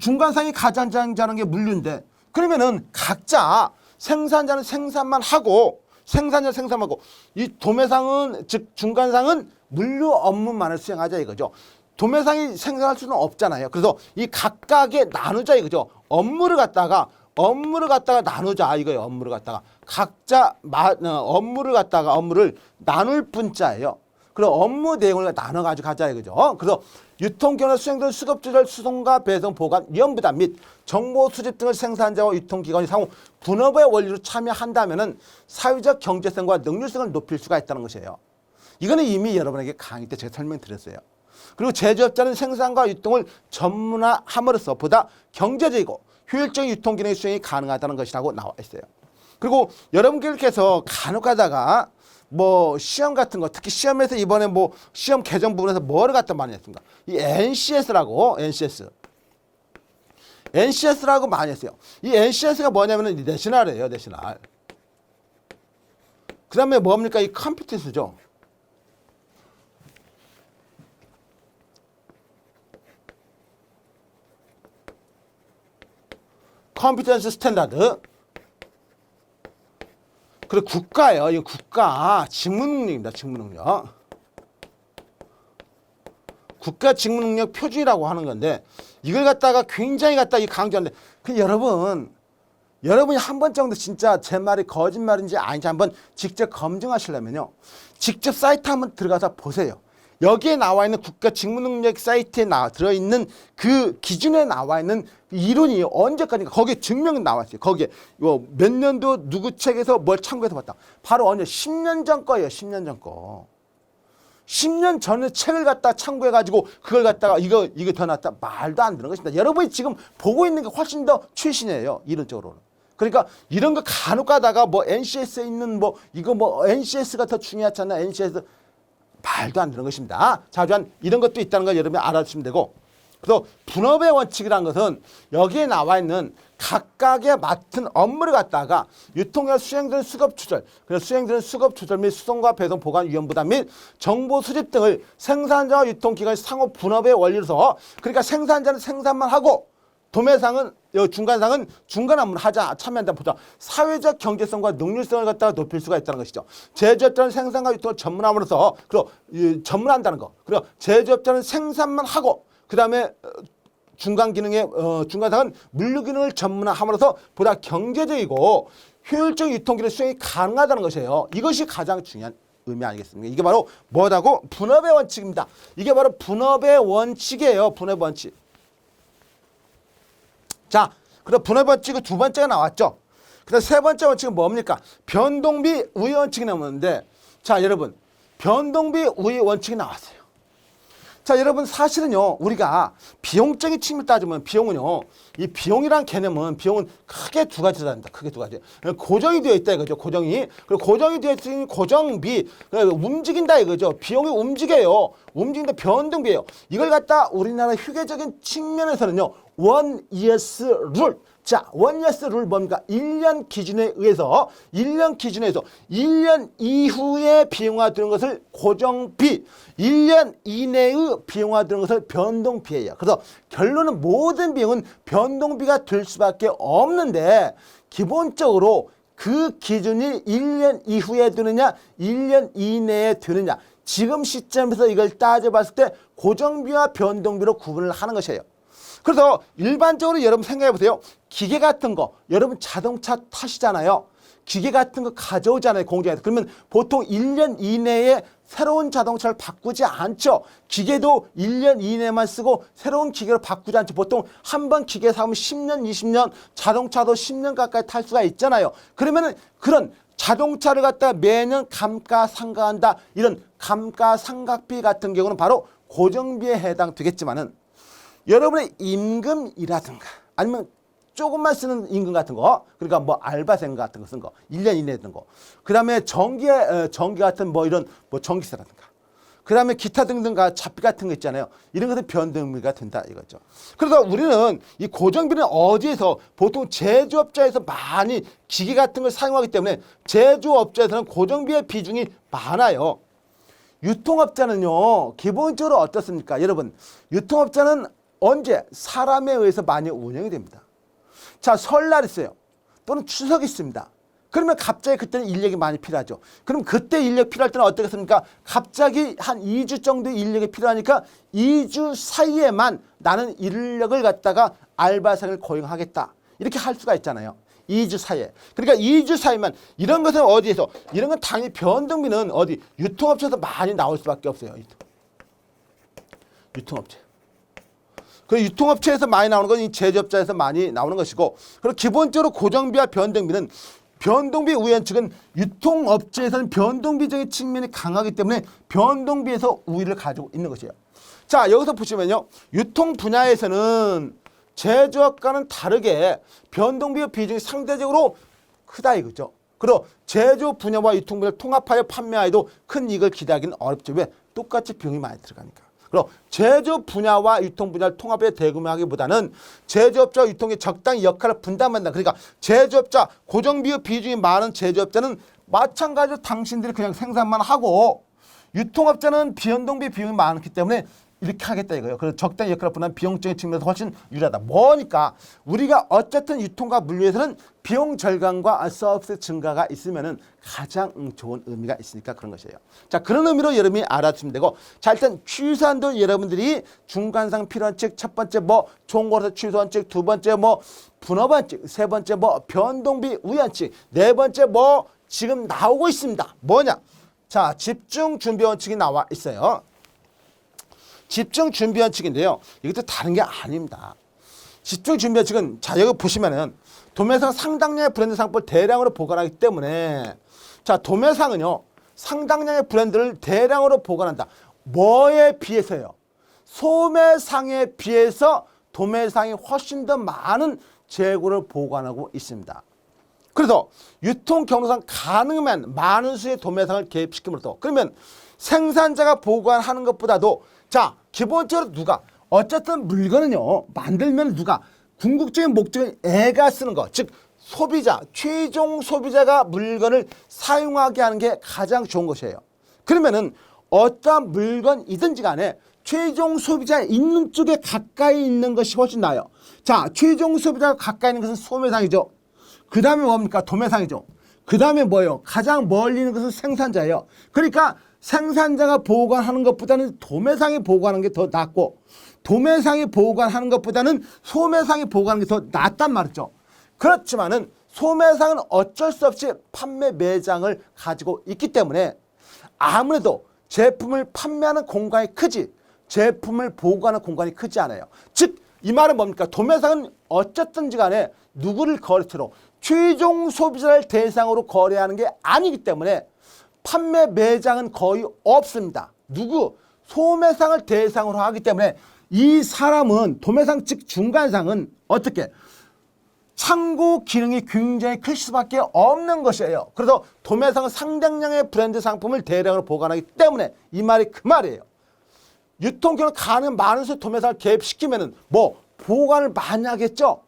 중간상이 가장 잘하는 게 물류인데 그러면은 각자 생산자는 생산만 하고 생산자 생산하고 이 도매상은 즉 중간상은 물류 업무만을 수행하자 이거죠. 도매상이 생산할 수는 없잖아요. 그래서 이 각각에 나누자 이거죠. 업무를 갖다가 나누자 이거예요. 업무를 갖다가 각자 업무를 나눌 뿐자예요. 그리고 업무 내용을 나눠가지고 가자 이거죠. 그래서 유통기관에 수행되는 수급조절, 수송과 배송, 보관, 위험부담 및 정보 수집 등을 생산자와 유통기관이 상호 분업의 원리로 참여한다면은 사회적 경제성과 능률성을 높일 수가 있다는 것이에요. 이거는 이미 여러분에게 강의 때 제가 설명드렸어요. 그리고 제조업자는 생산과 유통을 전문화함으로써 보다 경제적이고 효율적인 유통기능의 수행이 가능하다는 것이라고 나와 있어요. 그리고 여러분께서 간혹 가다가 뭐 시험 같은 거 특히 시험에서 이번에 뭐 시험 개정 부분에서 뭐를 갖다 많이 했습니까? 이 NCS라고 많이 했어요. 이 NCS가 뭐냐면은 내셔널이에요, 내셔널. 그 다음에 뭡니까? 이 컴피턴스죠. 컴피턴스 스탠다드. 그리고 국가예요. 이거 국가 직무능력입니다. 직무능력. 국가 직무능력 표준이라고 하는 건데 이걸 갖다가 굉장히 이 강조하는데 그 여러분이 한 번 정도 진짜 제 말이 거짓말인지 아닌지 한번 직접 검증하시려면요. 직접 사이트 한번 들어가서 보세요. 여기에 나와 있는 국가 직무능력 사이트에 들어있는 그 기준에 나와 있는 이론이 언제까지인가 거기에 증명이 나와 있어요. 거기에 몇 년도 누구 책에서 뭘 참고해서 봤다. 바로 언제 10년 전 거예요. 10년 전 거. 10년 전에 책을 갖다 참고해가지고 그걸 갖다가 이거 더 낫다. 말도 안 되는 것입니다. 여러분이 지금 보고 있는 게 훨씬 더 최신이에요. 이론적으로는. 그러니까 이런 거 간혹 가다가 뭐 NCS에 있는 뭐 이거 뭐 NCS가 더 중요하잖아. NCS. 말도 안 되는 것입니다. 자주한 이런 것도 있다는 걸 여러분이 알아주시면 되고 그래서 분업의 원칙이라는 것은 여기에 나와 있는 각각의 맡은 업무를 갖다가 유통에 수행되는 수급 조절, 그래서 수행되는 수급 조절 및 수송과 배송, 보관, 위험 부담 및 정보 수집 등을 생산자와 유통기관의 상호 분업의 원리로서 그러니까 생산자는 생산만 하고 도매상은 중간상은 중간 업무를 참여한다 보다 사회적 경제성과 능률성을 갖다가 높일 수가 있다는 것이죠. 제조업자는 생산과 유통을 전문함으로써 그리고 전문한다는 거. 그리고 제조업자는 생산만 하고 그 다음에 중간상은 물류 기능을 전문화함으로써 보다 경제적이고 효율적 유통기능 수행이 가능하다는 것이에요. 이것이 가장 중요한 의미 아니겠습니까? 이게 바로 뭐라고? 분업의 원칙입니다. 이게 바로 분업의 원칙이에요. 분업의 원칙. 자, 그럼 분업의 원칙은 두 번째가 나왔죠. 그다음 세 번째 원칙은 뭡니까? 변동비 우위 원칙이 나오는데 자, 여러분. 변동비 우위 원칙이 나왔어요. 자, 여러분 사실은요, 우리가 비용적인 측면을 따지면 비용은요, 이 비용이란 개념은 비용은 크게 두 가지로 합니다. 크게 두 가지. 고정이 되어 있다 이거죠. 고정이. 그리고 고정이 되어 있으니 고정비, 움직인다 이거죠. 비용이 움직여요. 움직인다 변동비예요. 이걸 갖다 우리나라 휴게적인 측면에서는요, 원 이어스 룰. 자, 원이어스 룰 뭡니까? 1년 기준에 의해서 1년 이후에 비용화 되는 것을 고정비, 1년 이내의 비용화 되는 것을 변동비예요. 그래서 결론은 모든 비용은 변동비가 될 수밖에 없는데 기본적으로 그 기준이 1년 이후에 되느냐 1년 이내에 되느냐, 지금 시점에서 이걸 따져봤을 때 고정비와 변동비로 구분을 하는 것이에요. 그래서 일반적으로 여러분 생각해 보세요. 기계 같은 거, 여러분 자동차 타시잖아요. 기계 같은 거 가져오잖아요, 공장에서. 그러면 보통 1년 이내에 새로운 자동차를 바꾸지 않죠. 기계도 1년 이내만 쓰고 새로운 기계로 바꾸지 않죠. 보통 한 번 기계 사면 10년, 20년, 자동차도 10년 가까이 탈 수가 있잖아요. 그러면은 그런 자동차를 갖다 매년 감가상각한다, 이런 감가상각비 같은 경우는 바로 고정비에 해당되겠지만은, 여러분의 임금이라든가 아니면 조금만 쓰는 임금 같은 거, 그러니까 뭐 알바생 같은 거 쓴 거, 1년 이내에 든 거, 그 다음에 전기 같은 뭐 이런 뭐 전기세라든가, 그 다음에 기타 등등 잡비 같은 거 있잖아요. 이런 것은 변동비가 된다 이거죠. 그래서 우리는 이 고정비는 어디에서, 보통 제조업자에서 많이 기계 같은 걸 사용하기 때문에 제조업자에서는 고정비의 비중이 많아요. 유통업자는요, 기본적으로 어떻습니까? 여러분, 유통업자는 언제? 사람에 의해서 많이 운영이 됩니다. 자, 설날 있어요. 또는 추석이 있습니다. 그러면 갑자기 그때는 인력이 많이 필요하죠. 그럼 그때 인력 필요할 때는 어떻겠습니까? 갑자기 한 2주 정도의 인력이 필요하니까 2주 사이에만 나는 인력을 갖다가 알바생을 고용하겠다, 이렇게 할 수가 있잖아요. 2주 사이에. 그러니까 2주 사이만. 이런 것은 어디에서? 이런 건 당연히 변동비는 어디? 유통업체에서 많이 나올 수밖에 없어요. 유통업체. 그 유통업체에서 많이 나오는 건 이 제조업자에서 많이 나오는 것이고, 그리고 기본적으로 고정비와 변동비는, 변동비 우위한 측은 유통업체에서는 변동비적인 측면이 강하기 때문에 변동비에서 우위를 가지고 있는 것이에요. 자, 여기서 보시면요, 유통 분야에서는 제조업과는 다르게 변동비의 비중이 상대적으로 크다 이거죠. 그리고 제조 분야와 유통 분야를 통합하여 판매하여도 큰 이익을 기대하기는 어렵죠. 왜? 똑같이 비용이 많이 들어가니까. 그리고 제조 분야와 유통 분야를 통합해 대구매하기보다는 제조업자와 유통의 적당히 역할을 분담한다. 그러니까 제조업자, 고정비의 비중이 많은 제조업자는 마찬가지로 당신들이 그냥 생산만 하고, 유통업자는 변동비 비용이 많기 때문에 이렇게 하겠다 이거예요. 그래서 적당히 역할을 분담하는 비용적인 측면에서 훨씬 유리하다. 뭐니까 우리가 어쨌든 유통과 물류에서는 비용 절감과 서비스 증가가 있으면은 가장 좋은 의미가 있으니까 그런 것이에요. 자, 그런 의미로 여러분이 알아주시면 되고, 자, 일단 취소한도 여러분들이 중간상 필요한 측, 첫 번째 뭐 총괄에서 취소한 측, 두 번째 뭐 분업한 측, 세 번째 뭐 변동비 우위한 측, 네 번째 뭐 지금 나오고 있습니다. 뭐냐? 자, 집중 준비원 측이 나와 있어요. 집중 준비원 측인데요, 이것도 다른 게 아닙니다. 집중 준비원 측은, 자, 여기 보시면은 도매상 상당량의 브랜드 상품을 대량으로 보관하기 때문에, 자, 도매상은요 상당량의 브랜드를 대량으로 보관한다. 뭐에 비해서요? 소매상에 비해서 도매상이 훨씬 더 많은 재고를 보관하고 있습니다. 그래서 유통 경로상 가능한 많은 수의 도매상을 개입시킴으로써, 그러면 생산자가 보관하는 것보다도, 자, 기본적으로 누가, 어쨌든 물건은요 만들면 누가, 궁극적인 목적은 애가 쓰는 거, 즉 소비자, 최종 소비자가 물건을 사용하게 하는 게 가장 좋은 것이에요. 그러면은 어떠한 물건이든지 간에 최종 소비자 있는 쪽에 가까이 있는 것이 훨씬 나아요. 자, 최종 소비자가 가까이 있는 것은 소매상이죠. 그 다음에 뭡니까? 도매상이죠. 그 다음에 뭐예요? 가장 멀리 있는 것은 생산자예요. 그러니까 생산자가 보관하는 것보다는 도매상이 보관하는 게 더 낫고, 도매상이 보관하는 것보다는 소매상이 보관하는 게 더 낫단 말이죠. 그렇지만은 소매상은 어쩔 수 없이 판매 매장을 가지고 있기 때문에 아무래도 제품을 판매하는 공간이 크지 제품을 보관하는 공간이 크지 않아요. 즉, 이 말은 뭡니까? 도매상은 어쨌든지 간에 누구를 거래처로, 최종 소비자를 대상으로 거래하는 게 아니기 때문에 판매 매장은 거의 없습니다. 누구? 소매상을 대상으로 하기 때문에 이 사람은 도매상 즉 중간상은 어떻게 창고 기능이 굉장히 클 수밖에 없는 것이에요. 그래서 도매상은 상당량의 브랜드 상품을 대량으로 보관하기 때문에 이 말이 그 말이에요. 유통기능 가능한 많은 수 도매상을 개입시키면은 뭐 보관을 많이 하겠죠.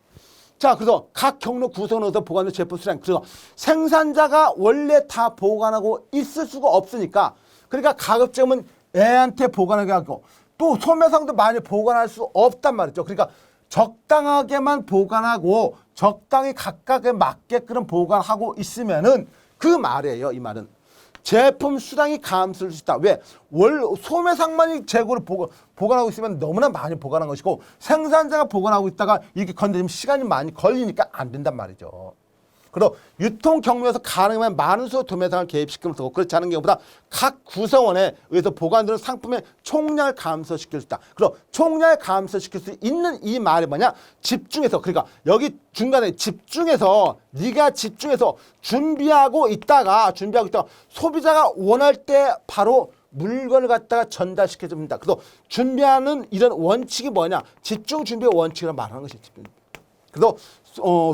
자, 그래서 각 경로 구성으로서 보관된 제품 수량, 그래서 생산자가 원래 다 보관하고 있을 수가 없으니까, 그러니까 가급적이면 애한테 보관하게 하고, 또 소매상도 많이 보관할 수 없단 말이죠. 그러니까 적당하게만 보관하고 적당히 각각에 맞게끔 보관하고 있으면은 그 말이에요. 이 말은 제품 수량이 감소할 수 있다. 왜? 소매상만이 재고를 보관하고 있으면 너무나 많이 보관한 것이고, 생산자가 보관하고 있다가 이게 건드리면 시간이 많이 걸리니까 안 된단 말이죠. 그리고 유통 경로에서 가능하면 많은 수의 도매상을 개입시키면 되고, 그렇지 않은 경우보다 각 구성원에 의해서 보관되는 상품의 총량을 감소시킬 수 있다. 그리고 총량을 감소시킬 수 있는 이 말이 뭐냐? 집중해서, 그러니까 여기 중간에 집중해서, 네가 집중해서 준비하고 있다가 소비자가 원할 때 바로 물건을 갖다가 전달시켜 줍니다. 그래서 준비하는 이런 원칙이 뭐냐? 집중 준비의 원칙을 말하는 것이 집중. 그래서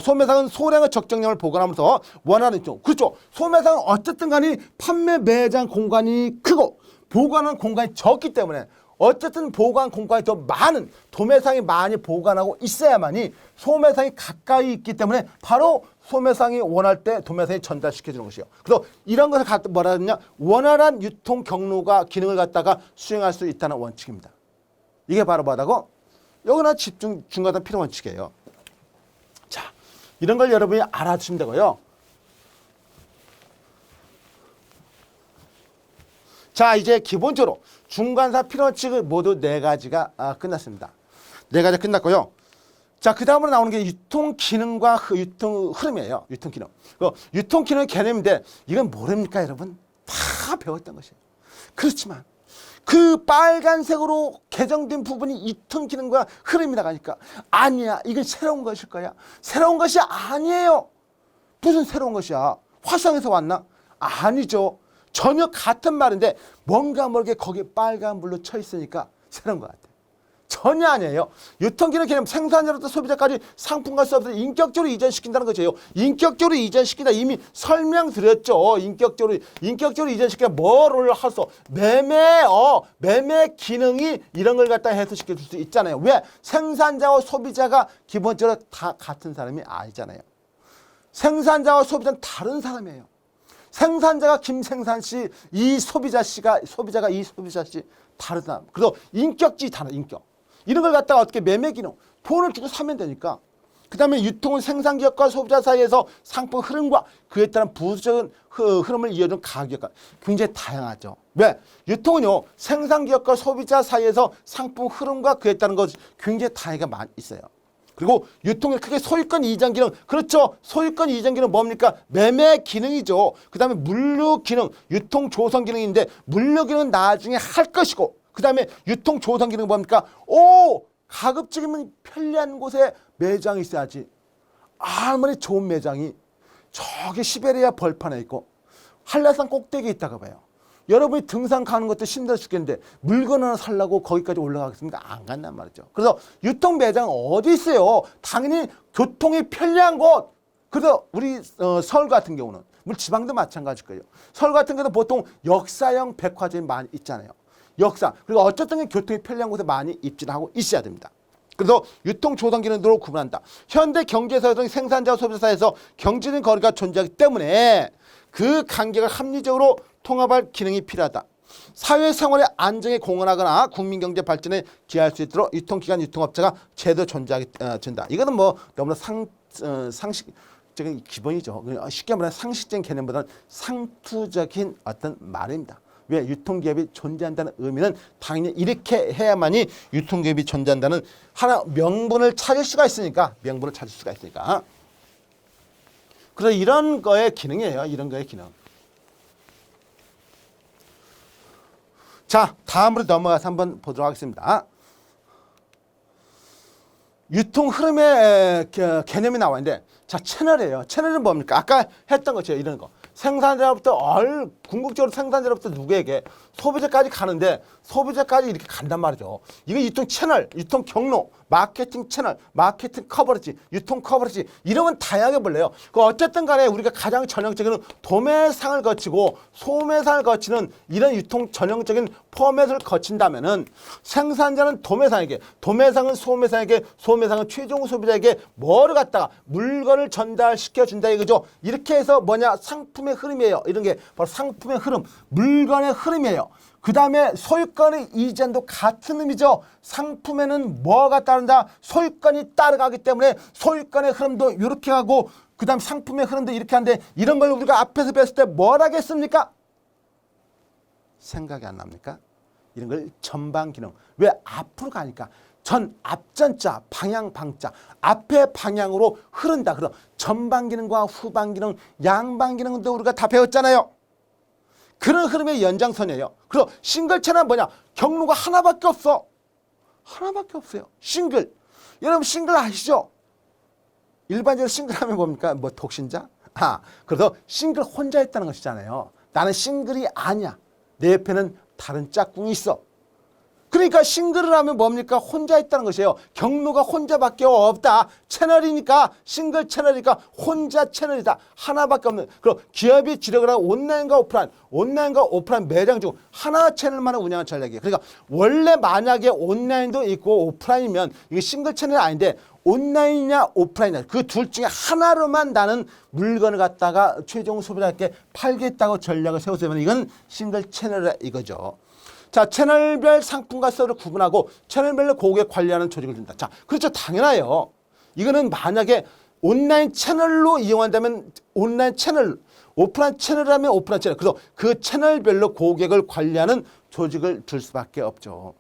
소매상은 소량의 적정량을 보관하면서 원하는 쪽. 그렇죠. 소매상은 어쨌든 간에 판매 매장 공간이 크고 보관하는 공간이 적기 때문에 어쨌든 보관 공간이 더 많은 도매상이 많이 보관하고 있어야만이 소매상이 가까이 있기 때문에 바로 소매상이 원할 때 도매상이 전달시켜 주는 것이요. 그래서 이런 것을 뭐라 하느냐? 원활한 유통 경로가 기능을 갖다가 수행할 수 있다는 원칙입니다. 이게 바로 뭐라고? 여기나 집중 중간단 필요 원칙이에요. 자, 이런 걸 여러분이 알아주시면 되고요. 자, 이제 기본적으로 중간사 필요원칙을 모두 4가지가 끝났습니다. 4가지 끝났고요. 자, 그 다음으로 나오는 게 유통기능과 유통 흐름이에요. 유통기능. 유통기능 개념인데 이건 모릅니까, 여러분? 다 배웠던 것이에요. 그렇지만 그 빨간색으로 개정된 부분이 유통기능과 흐름이 나가니까 아니야, 이건 새로운 것일 거야. 새로운 것이 아니에요. 무슨 새로운 것이야? 화성에서 왔나? 아니죠. 전혀 같은 말인데 뭔가 모르게 거기에 빨간불로 쳐 있으니까 새로운 것 같아요. 전혀 아니에요. 유통기능 개념 생산자로부터 소비자까지 상품과 서비스를 인격적으로 이전시킨다는 거죠. 인격적으로 이전시킨다 이미 설명드렸죠. 인격적으로 이전시키면 뭐를 할수 매매 기능이 이런 걸 갖다 해소시켜 줄 수 있잖아요. 왜? 생산자와 소비자가 기본적으로 다 같은 사람이 아니잖아요. 생산자와 소비자는 다른 사람이에요. 생산자가 김생산 씨, 소비자가 이 소비자 씨 다른 사람. 그래서 인격지 다른 인격. 이런 걸 갖다가 어떻게 매매 기능, 돈을 주고 사면 되니까. 그 다음에 유통은 생산기업과 소비자 사이에서 상품 흐름과 그에 따른 부수적인 흐름을 이어주는 가격과 굉장히 다양하죠. 왜? 유통은요, 생산기업과 소비자 사이에서 상품 흐름과 그에 따른 것 굉장히 다양하게 많이 있어요. 그리고 유통의 크게 소유권 이전 기능. 그렇죠. 소유권 이전 기능 뭡니까? 매매 기능이죠. 그 다음에 물류 기능, 유통 조성 기능인데 물류 기능은 나중에 할 것이고, 그 다음에 유통 조성 기능은 뭡니까? 가급적이면 편리한 곳에 매장이 있어야지. 아무리 좋은 매장이 저기 시베리아 벌판에 있고 한라산 꼭대기에 있다가 봐요. 여러분이 등산 가는 것도 힘들어 죽겠는데 물건 하나 살려고 거기까지 올라가겠습니까? 안 간단 말이죠. 그래서 유통 매장 어디 있어요? 당연히 교통이 편리한 곳. 그래서 우리 서울 같은 경우는 물론 지방도 마찬가지일 거예요. 서울 같은 경우도 보통 역사형 백화점이 많이 있잖아요. 그리고 어쨌든 교통이 편리한 곳에 많이 입지하고 있어야 됩니다. 그래서 유통 조성 기능으로 구분한다. 현대 경제사회적 생산자와 소비자 사이에서 경제적인 거리가 존재하기 때문에 그 관계가 합리적으로 통합할 기능이 필요하다. 사회생활의 안정에 공헌하거나 국민경제 발전에 기여할 수 있도록 유통기관 유통업체가 제도 존재하게 된다. 이거는 뭐 너무나 상식적인 기본이죠. 쉽게 말하면 상식적인 개념보다는 상투적인 어떤 말입니다. 왜? 유통기업이 존재한다는 의미는 당연히 이렇게 해야만이 유통기업이 존재한다는 하나 명분을 찾을 수가 있으니까. 그래서 이런 거의 기능이에요. 이런 거의 기능. 자, 다음으로 넘어가서 한번 보도록 하겠습니다. 유통 흐름의 개념이 나와 있는데 자, 채널이에요. 채널은 뭡니까? 아까 했던 것이에요. 이런 거. 생산자로부터 궁극적으로 생산자로부터 누구에게 소비자까지 가는데 소비자까지 이렇게 간단 말이죠. 이거 유통 채널, 유통 경로, 마케팅 채널, 마케팅 커버리지, 유통 커버리지 이러면 다양하게 볼래요. 그 어쨌든 간에 우리가 가장 전형적인 도매상을 거치고 소매상을 거치는 이런 유통 전형적인 포맷을 거친다면은 생산자는 도매상에게, 도매상은 소매상에게, 소매상은 최종 소비자에게 뭐를 갖다가 물건을 전달시켜 준다 이거죠. 이렇게 해서 뭐냐? 상품의 흐름이에요. 이런 게 바로 상품의 흐름, 물건의 흐름이에요. 그 다음에 소유권의 이전도 같은 의미죠. 상품에는 뭐가 따른다? 소유권이 따라가기 때문에 소유권의 흐름도 이렇게 하고 그 다음 상품의 흐름도 이렇게 하는데 이런 걸 우리가 앞에서 배웠을 때 뭘 하겠습니까? 생각이 안 납니까? 이런 걸 전방 기능. 왜? 앞으로 가니까. 앞전자, 방향, 방자. 앞에 방향으로 흐른다. 그럼 전방 기능과 후방 기능, 양방 기능도 우리가 다 배웠잖아요. 그런 흐름의 연장선이에요. 그리고 싱글 채널은 뭐냐? 경로가 하나밖에 없어. 하나밖에 없어요. 싱글. 여러분 싱글 아시죠? 일반적으로 싱글 하면 뭡니까? 뭐 독신자? 그래서 싱글 혼자 있다는 것이잖아요. 나는 싱글이 아니야. 내 옆에는 다른 짝꿍이 있어. 그러니까 싱글을 하면 뭡니까? 혼자 있다는 것이에요. 경로가 혼자밖에 없다. 채널이니까 싱글 채널이니까 혼자 채널이다. 하나밖에 없는. 그리고 기업이 주력을 하는 온라인과 오프라인 매장 중 하나 채널만을 운영하는 전략이에요. 그러니까 원래 만약에 온라인도 있고 오프라인이면 이게 싱글 채널이 아닌데 온라인이냐 오프라인이냐 그 둘 중에 하나로만 나는 물건을 갖다가 최종 소비자에게 팔겠다고 전략을 세웠으면 이건 싱글 채널이다 이거죠. 자, 채널별 상품과 서비스를 구분하고 채널별로 고객 관리하는 조직을 준다. 자, 그렇죠. 당연해요. 이거는 만약에 온라인 채널로 이용한다면 온라인 채널, 오프라인 채널이라면 오프라인 채널. 그래서 그 채널별로 고객을 관리하는 조직을 둘 수밖에 없죠.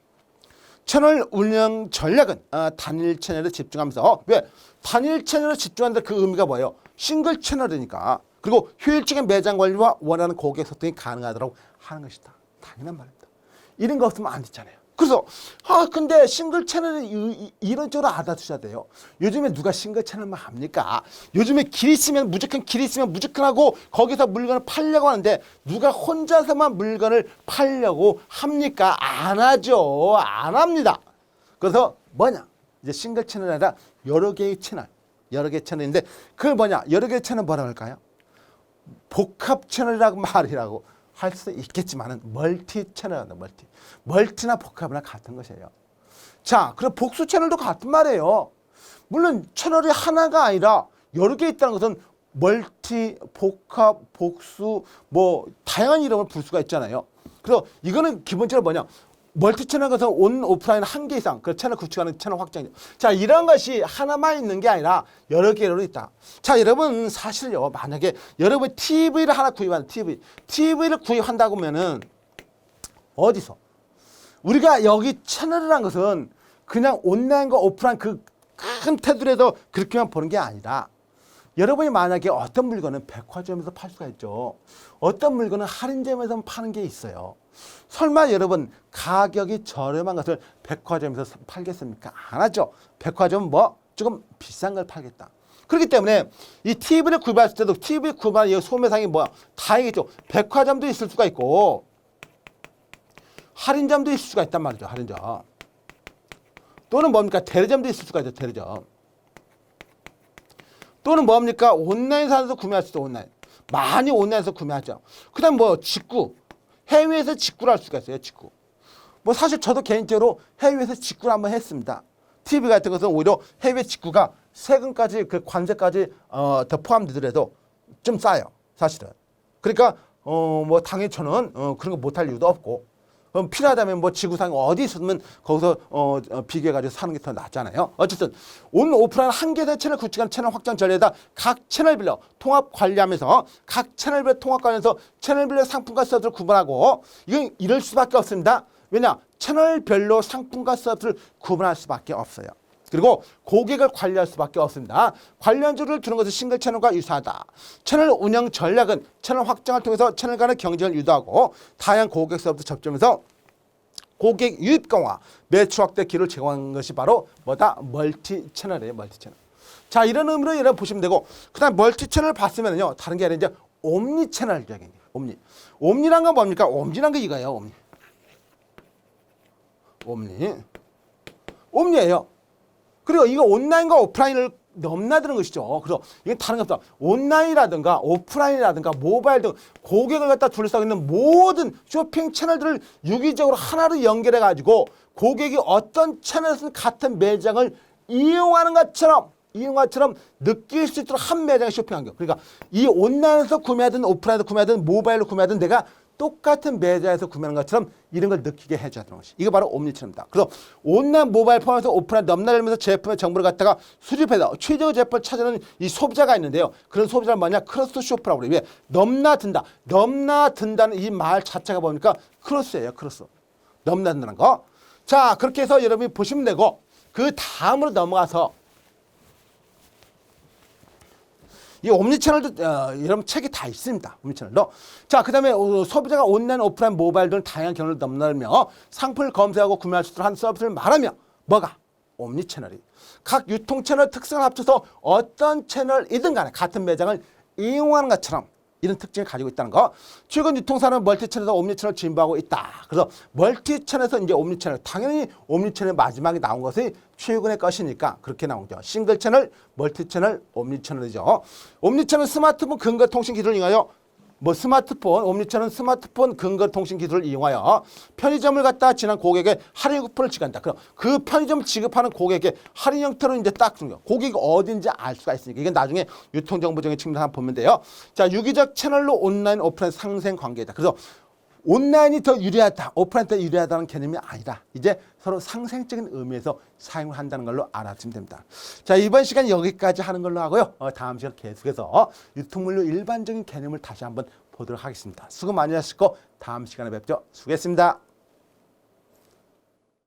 채널 운영 전략은 단일 채널에 집중하면서 왜? 단일 채널에 집중하는데 그 의미가 뭐예요? 싱글 채널이니까. 그리고 효율적인 매장 관리와 원하는 고객 소통이 가능하도록 하는 것이다. 당연한 말입니다. 이런 거 없으면 안 되잖아요. 그래서 근데 싱글 채널은 이런 쪽으로 알아두셔야 돼요. 요즘에 누가 싱글 채널만 합니까? 요즘에 길 있으면 무조건 하고 거기서 물건을 팔려고 하는데 누가 혼자서만 물건을 팔려고 합니까? 안 하죠. 안 합니다. 그래서 뭐냐? 이제 싱글 채널이 아니라 여러 개의 채널인데 그걸 뭐냐? 여러 개의 채널 뭐라고 할까요? 복합 채널이라고 말이라고 할 수 있겠지만은 멀티 채널이다. 멀티나 복합이나 같은 것이에요. 자, 그럼 복수 채널도 같은 말이에요. 물론 채널이 하나가 아니라 여러 개 있다는 것은 멀티, 복합, 복수 뭐 다양한 이름을 부를 수가 있잖아요. 그래서 이거는 기본적으로 뭐냐? 멀티 채널 것은 온, 오프라인 한 개 이상 그 채널 구축하는 채널 확장이죠. 자, 이런 것이 하나만 있는 게 아니라 여러 개로 있다. 자, 여러분 사실요. 만약에 여러분 TV를 하나 구입하는 TV를 구입한다고 하면은 어디서? 우리가 여기 채널이라는 것은 그냥 온라인과 오프라인 그 큰 테두리에서 그렇게만 보는 게 아니라 여러분이 만약에 어떤 물건은 백화점에서 팔 수가 있죠. 어떤 물건은 할인점에서 파는 게 있어요. 설마 여러분 가격이 저렴한 것을 백화점에서 팔겠습니까? 안 하죠. 백화점은 뭐 조금 비싼 걸 팔겠다. 그렇기 때문에 이 TV를 구입할 때도 TV 구입하는 이 소매상이 뭐야? 다행이죠. 백화점도 있을 수가 있고 할인점도 있을 수가 있단 말이죠. 할인점. 또는 뭡니까? 대리점도 있을 수가 있죠. 대리점. 또는 뭡니까? 온라인에서 구매할 수도 온라인. 많이 온라인에서 구매하죠. 그 다음 뭐 직구. 해외에서 직구를 할 수가 있어요. 직구. 뭐 사실 저도 개인적으로 해외에서 직구를 한번 했습니다. TV 같은 것은 오히려 해외 직구가 세금까지 그 관세까지 더 포함되더라도 좀 싸요. 사실은. 그러니까 뭐 당연히 저는 그런 거 못할 이유도 없고 그럼 필요하다면 뭐 지구상 어디 있으면 거기서 비교해가지고 사는 게 더 낫잖아요. 어쨌든 온 오프라인 한 개의 채널 구축한 채널 확장 전략에다 각 채널별로 통합 관리하면서 각 채널별 통합 관리하면서 채널별로 상품과 서비스를 구분하고 이건 이럴 수밖에 없습니다. 왜냐? 채널별로 상품과 서비스를 구분할 수밖에 없어요. 그리고 고객을 관리할 수밖에 없습니다. 관련주를 두는 것은 싱글 채널과 유사하다. 채널 운영 전략은 채널 확장을 통해서 채널 간의 경쟁을 유도하고 다양한 고객 서비스 접점에서 고객 유입 강화, 매출 확대 기회를 제공하는 것이 바로 뭐다? 멀티 채널이에요. 멀티 채널. 자, 이런 의미로 여러분 보시면 되고, 그 다음 멀티 채널을 봤으면요, 다른 게 아니라 이제 옴니 채널 이야기예요. 옴니. 옴니란 건 뭡니까? 옴니란 게 이거예요. 옴니. 옴니. 옴니예요. 그리고 이거 온라인과 오프라인을 넘나드는 것이죠. 그래서 이게 다른 게 없다. 온라인이라든가 오프라인이라든가 모바일 등 고객을 갖다 둘러싸고 있는 모든 쇼핑 채널들을 유기적으로 하나로 연결해 가지고 고객이 어떤 채널에서 같은 매장을 이용하는 것처럼 느낄 수 있도록 한 매장에 쇼핑한 거. 그러니까 이 온라인에서 구매하든 오프라인에서 구매하든 모바일로 구매하든 내가 똑같은 매장에서 구매하는 것처럼 이런 걸 느끼게 해줘야 되는 것이. 이거 바로 옴니처럼이다. 그래서 온라인, 모바일 포함해서 오프라인 넘나들면서 제품의 정보를 갖다가 수집해서 최적의 제품을 찾아내는 이 소비자가 있는데요. 그런 소비자는 뭐냐? 크로스 쇼퍼라고 그래요. 왜? 넘나든다. 넘나든다는 이 말 자체가 뭡니까? 크로스예요. 크로스. 넘나든다는 거. 자, 그렇게 해서 여러분이 보시면 되고, 그 다음으로 넘어가서 이 옴니채널도 여러분 책이 다 있습니다. 옴니채널도. 자, 그 다음에 소비자가 온라인, 오프라인, 모바일 등 다양한 경로를 넘나들며 상품을 검색하고 구매할 수 있도록 한 서비스를 말하며 뭐가? 옴니채널이. 각 유통채널 특성을 합쳐서 어떤 채널이든 간에 같은 매장을 이용하는 것처럼 이런 특징을 가지고 있다는 거. 최근 유통사는 멀티채널에서 옴니채널을 진보하고 있다. 그래서 멀티채널에서 이제 옴니채널, 당연히 옴니채널 마지막에 나온 것이 최근의 것이니까 그렇게 나온 거죠. 싱글채널, 멀티채널, 옴니채널이죠. 옴니채널은 스마트폰 근거통신 기술을 이용하여 옴니채널은 스마트폰 근거통신 기술을 이용하여 편의점을 갖다 지난 고객에게 할인 쿠폰을 지급한다. 그럼 그 편의점 지급하는 고객에게 할인 형태로 이제 딱 주는 거. 고객이 어딘지 알 수가 있으니까 이게 나중에 유통정보적인 측면에서 한번 보면 돼요. 자, 유기적 채널로 온라인, 오프라인 상생 관계이다. 그래서 온라인이 더 유리하다, 오프라인이 더 유리하다는 개념이 아니다. 이제 서로 상생적인 의미에서 사용을 한다는 걸로 알아주시면 됩니다. 자, 이번 시간 여기까지 하는 걸로 하고요. 다음 시간 계속해서 유통물류 일반적인 개념을 다시 한번 보도록 하겠습니다. 수고 많이 하셨고 다음 시간에 뵙죠. 수고했습니다.